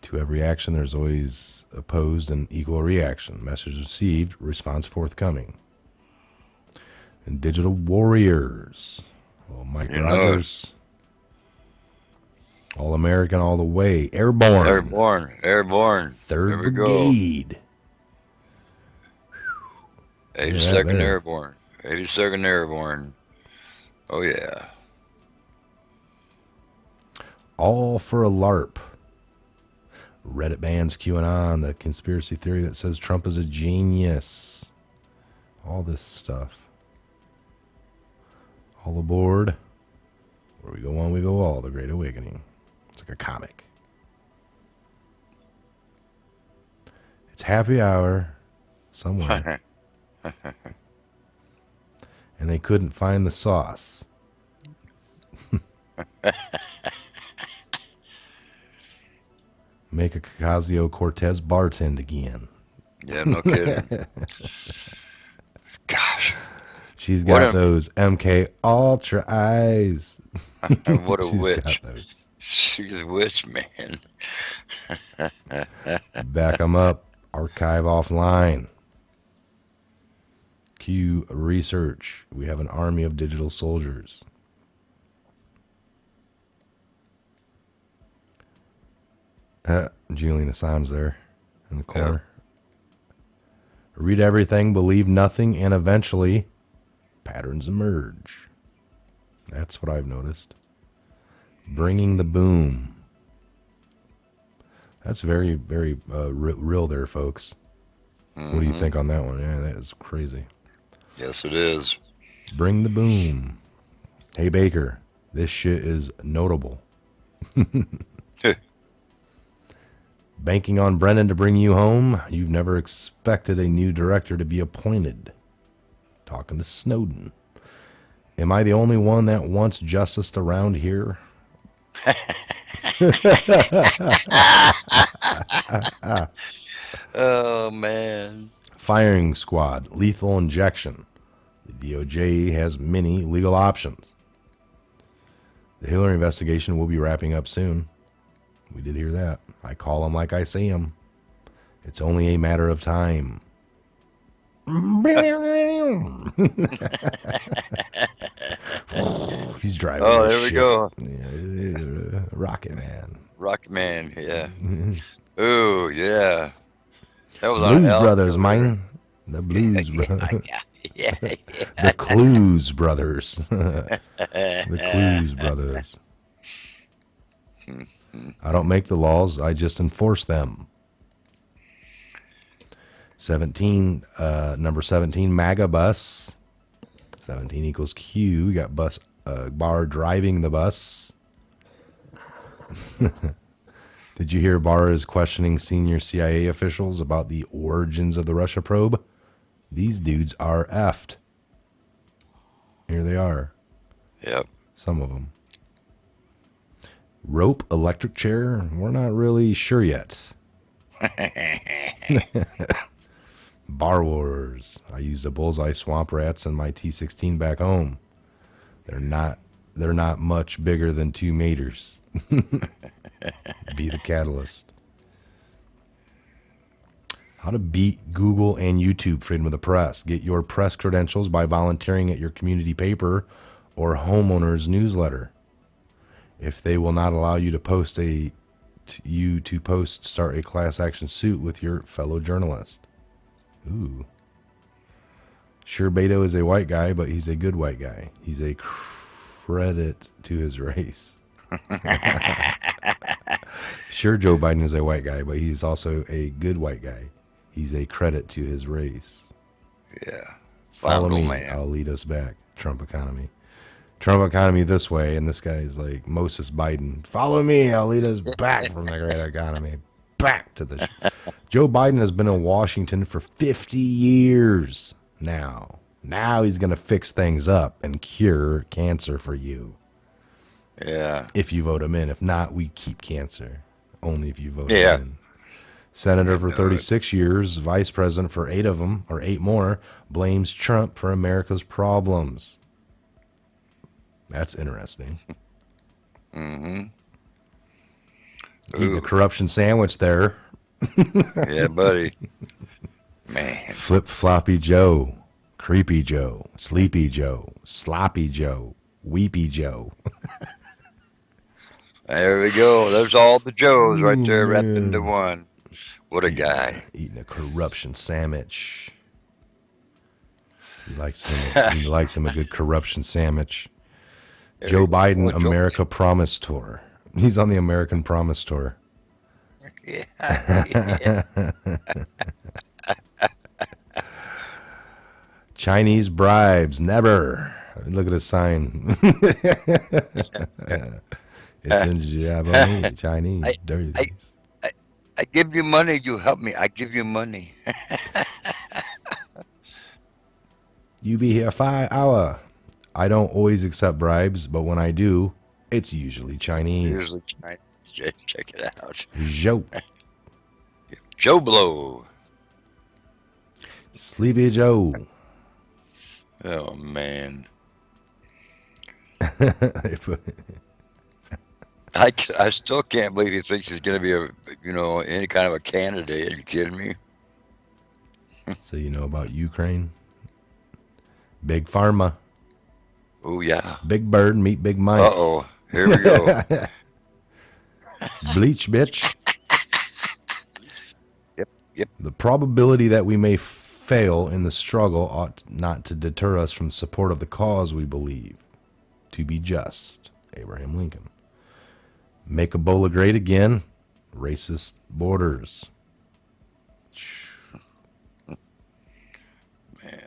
To every action, there's always opposed and equal reaction. Message received, response forthcoming. And Digital Warriors. Oh, Mike Rogers. All American all the way. Airborne. Airborne. 3rd Brigade. 82nd Airborne. 82nd Airborne. Oh, yeah. All for a LARP. Reddit bans QAnon, the conspiracy theory that says Trump is a genius. All this stuff. All aboard. Where we go one, we go all. The Great Awakening. It's like a comic. It's happy hour somewhere. And they couldn't find the sauce. Make a Ocasio-Cortez bartend again. Yeah, no kidding. Gosh. She's got those MK Ultra eyes. What a She's witch. got those. She's a witch, man. Back them up. Archive offline. Q research. We have an army of digital soldiers. Julian Assange there in the corner. Yeah. Read everything, believe nothing, and eventually patterns emerge. That's what I've noticed. Bringing the boom. That's very, very real there, folks. Mm-hmm. What do you think on that one? Yeah, that is crazy. Yes, it is. Bring the boom. Hey, Baker, this shit is notable. Banking on Brennan to bring you home. You've never expected a new director to be appointed. Talking to Snowden. Am I the only one that wants justice around here? Oh, man. Firing squad. Lethal injection. The DOJ has many legal options. The Hillary investigation will be wrapping up soon. We did hear that. I call them like I see them. It's only a matter of time. He's driving. Oh, there we go. Yeah, Rocket Man. Rocket Man, yeah. Oh, yeah. That was Blues on Brothers, man. The Blues Brothers. Yeah. The Clues Brothers. The Clues Brothers. I don't make the laws, I just enforce them. 17, number 17, MAGA bus. 17 equals Q. We got bus bar driving the bus. Did you hear Barr is questioning senior CIA officials about the origins of the Russia probe? These dudes are effed. Here they are. Yep. Some of them. Rope electric chair? We're not really sure yet. Bar Wars. I used a bullseye swamp rats in my T16 back home. They're not much bigger than 2 meters. Be the catalyst. How to beat Google and YouTube freedom of the press. Get your press credentials by volunteering at your community paper or homeowner's newsletter. If they will not allow you to post, start a class action suit with your fellow journalist. Ooh. Sure, Beto is a white guy, but he's a good white guy. He's a credit to his race. Sure, Joe Biden is a white guy, but he's also a good white guy. He's a credit to his race. Yeah. Follow me. Man. I'll lead us back. Trump economy. Trump economy this way, and this guy's like Moses Biden. Follow me. I'll lead us back from the great economy. Back to the... Joe Biden has been in Washington for 50 years now. Now he's going to fix things up and cure cancer for you. Yeah. If you vote him in. If not, we keep cancer. Only if you vote him in. Senator for 36 years, vice president for 8 of them, or 8 more, blames Trump for America's problems. That's interesting. Mm-hmm. Eating a corruption sandwich there. Yeah, buddy. Man. Flip-floppy Joe, creepy Joe, sleepy Joe, sloppy Joe, weepy Joe. There we go. There's all the Joes right there wrapped into one. What a guy. Eating a corruption sandwich. He likes him a good corruption sandwich. Joe Biden, America Promise Tour. He's on the American Promise Tour. Yeah. Chinese bribes, never. Look at his sign. It's in Japanese, Chinese. Dirty. I give you money, you help me. I give you money. You be here 5 hours. I don't always accept bribes, but when I do, it's usually Chinese. Usually Chinese. Check it out. Joe. Joe Blow. Sleepy Joe. Oh, man. I still can't believe he thinks he's going to be any kind of a candidate. Are you kidding me? So you know about Ukraine? Big Pharma. Oh, yeah. Big Bird meet Big Mike. Uh-oh. Here we go. Bleach, bitch. Yep. The probability that we may fail in the struggle ought not to deter us from support of the cause we believe to be just. Abraham Lincoln. Make Ebola great again. Racist borders. Man.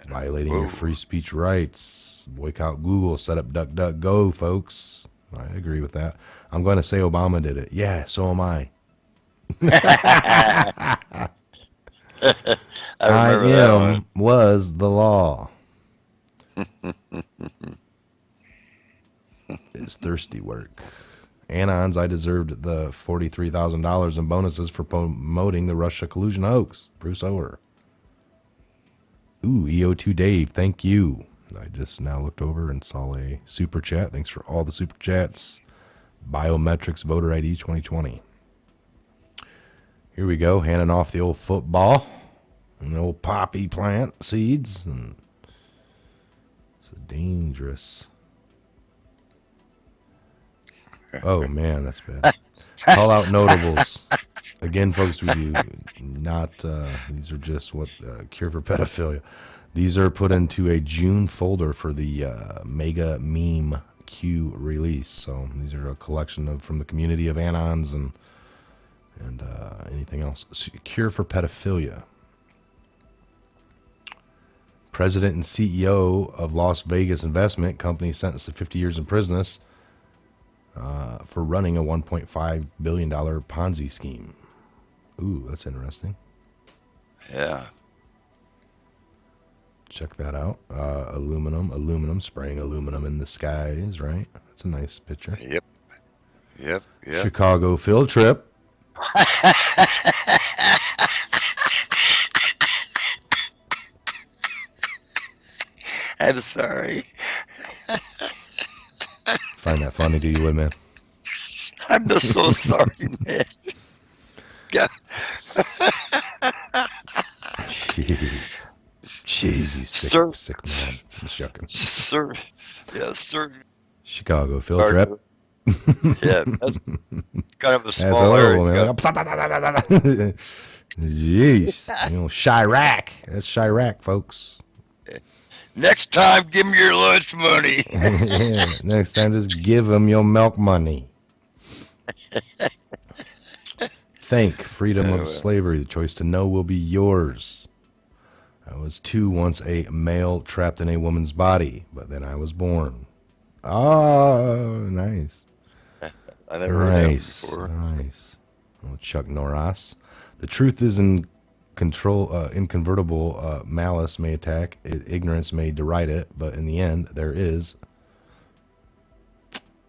Violating your free speech rights. Boycott Google. Set up DuckDuckGo, folks. I agree with that. I'm going to say Obama did it. Yeah, so am I. I am was the law. It's thirsty work. Anons, I deserved the $43,000 in bonuses for promoting the Russia collusion hoax. Bruce Ower. Ooh, EO2 Dave, thank you. I just now looked over and saw a super chat. Thanks for all the super chats. Biometrics Voter ID 2020. Here we go, handing off the old football and the old poppy plant seeds. And it's dangerous. Oh, man, that's bad. Call out notables. Again, folks, we do not, these are just what, Cure for Pedophilia. These are put into a June folder for the Mega Meme Q release. So these are a collection from the community of Anons and anything else. Cure for Pedophilia. President and CEO of Las Vegas Investment Company sentenced to 50 years in prison. for running a $1.5 billion Ponzi scheme. Ooh, that's interesting. Yeah. Check that out. Aluminum, spraying aluminum in the skies, right? That's a nice picture. Yep. Yep. Yep. Chicago field trip. I'm sorry. Find that funny, do you, Woodman? I'm just so sorry, man. God. Jeez. Jeez, you Sir. sick man. I'm just joking. Sir. Yeah, sir. Chicago field trip. Yeah, that's kind of a That's small a area. little man. Jeez. You know, Chirac. That's Chirac, folks. Next time, give me your lunch money. Yeah, next time, just give them your milk money. Think freedom of slavery. The choice to know will be yours. I was once a male trapped in a woman's body, but then I was born. Oh, nice. I never heard that before. Nice. Oh, Chuck Norris. The truth is inconvertible malice may attack, ignorance may deride it, but in the end, there is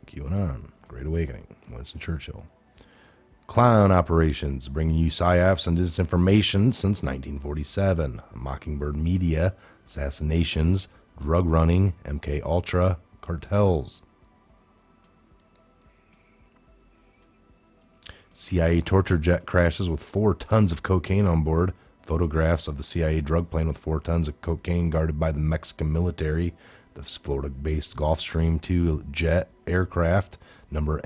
QAnon, Great Awakening, Winston Churchill. Clown operations, bringing you psyops and disinformation since 1947. Mockingbird Media, assassinations, drug running, MK Ultra, cartels. CIA torture jet crashes with 4 tons of cocaine on board. Photographs of the CIA drug plane with 4 tons of cocaine guarded by the Mexican military. The Florida-based Gulfstream II jet aircraft, number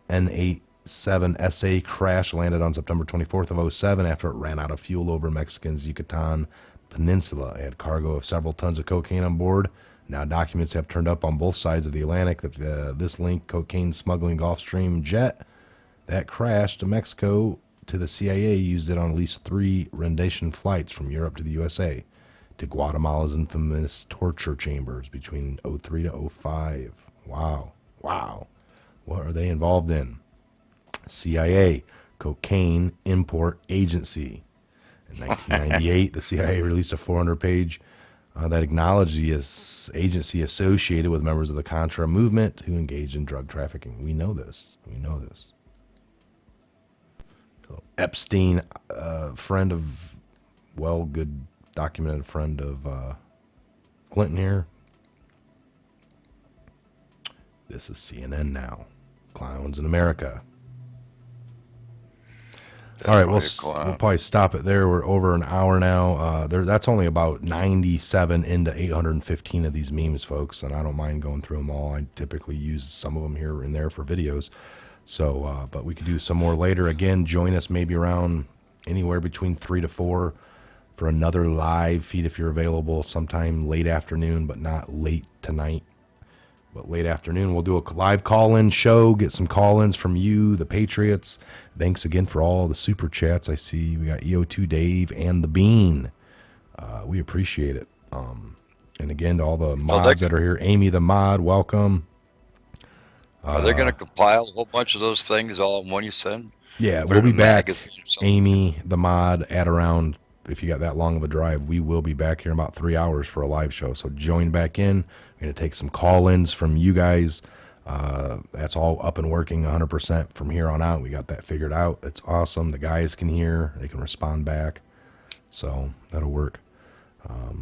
N87SA, crash landed on September 24th of 07 after it ran out of fuel over Mexican's Yucatan Peninsula. It had cargo of several tons of cocaine on board. Now documents have turned up on both sides of the Atlantic that this linked cocaine smuggling Gulfstream jet that crashed to Mexico to the CIA used it on at least 3 rendition flights from Europe to the USA to Guatemala's infamous torture chambers between 03 to 05. Wow. What are they involved in? CIA, Cocaine Import Agency. In 1998, the CIA released a 400-page that acknowledged the agency associated with members of the Contra movement who engaged in drug trafficking. We know this. Epstein, friend of, good documented friend of Clinton here. This is CNN now. Clowns in America. All right, we'll probably stop it there. We're over an hour now. That's only about 97 into 815 of these memes, folks, and I don't mind going through them all. I typically use some of them here and there for videos. So, but we could do some more later. Again, join us maybe around anywhere between 3 to 4 for another live feed if you're available sometime late afternoon, but not late tonight. But late afternoon, we'll do a live call-in show, get some call-ins from you, the Patriots. Thanks again for all the super chats. I see we got EO2 Dave and the Bean. We appreciate it. And again, to all the mods that are here. Amy the mod, welcome. Are they going to compile a whole bunch of those things all in one you send? Yeah, we'll be back. Amy the mod at around, if you got that long of a drive, we will be back here in about 3 hours for a live show. So join back in. We're going to take some call-ins from you guys. That's all up and working 100% from here on out. We got that figured out. It's awesome. The guys can hear. They can respond back. So that'll work.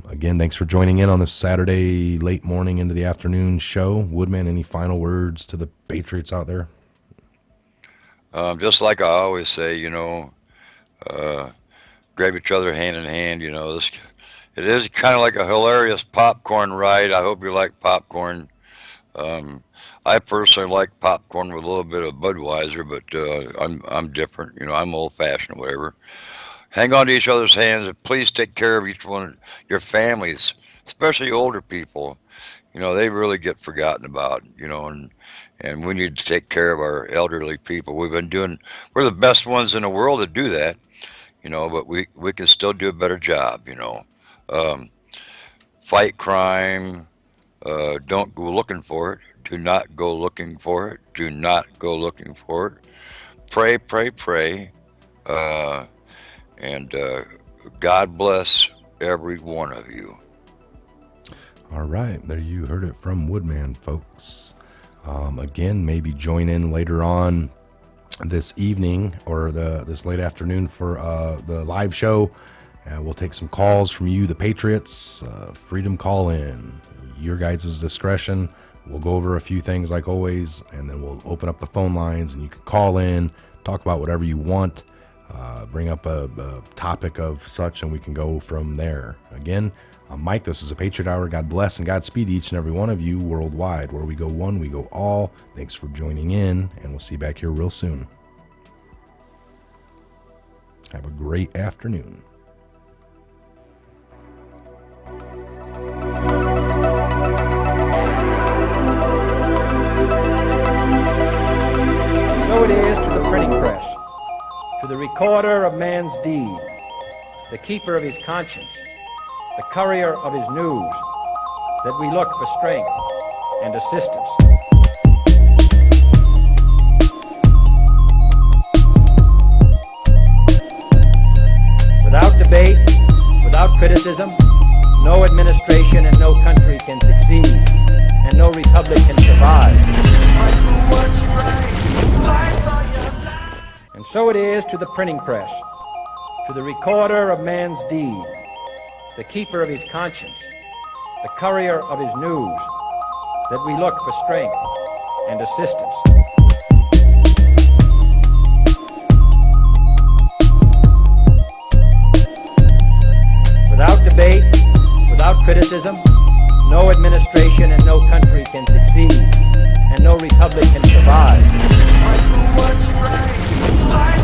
Again, thanks for joining in on this Saturday late morning into the afternoon show. Woodman, any final words to the Patriots out there? Just like I always say, grab each other hand in hand. It is kind of like a hilarious popcorn ride. I hope you like popcorn. I personally like popcorn with a little bit of Budweiser, but I'm different. I'm old-fashioned, whatever. Hang on to each other's hands, and please take care of each one of your families, especially older people. They really get forgotten about, and we need to take care of our elderly people. We're the best ones in the world to do that, but we can still do a better job, Fight crime, don't go looking for it. Do not go looking for it. Do not go looking for it. Pray, pray, pray. And God bless every one of you. All right, there you heard it from Woodman, folks. Again, maybe join in later on this evening or this late afternoon for the live show. We'll take some calls from you, the Patriots. Freedom call in. Your guys' discretion. We'll go over a few things like always, and then we'll open up the phone lines, and you can call in, talk about whatever you want, bring up a topic of such, and we can go from there. Again, I'm Mike. This is a Patriot Hour. God bless and Godspeed each and every one of you worldwide. Where we go one, we go all. Thanks for joining in, and we'll see you back here real soon. Have a great afternoon. So it is to the printing press, to the recorder of man's deeds, the keeper of his conscience, the courier of his news, that we look for strength and assistance. Without debate, without criticism, no administration and no country can succeed, and no republic can survive. Fight for what's right. Fight for your life. And so it is to the printing press, to the recorder of man's deeds, the keeper of his conscience, the courier of his news, that we look for strength and assistance. Without debate, without criticism, no administration and no country can succeed, and no republic can survive. Fight for what's right. Fight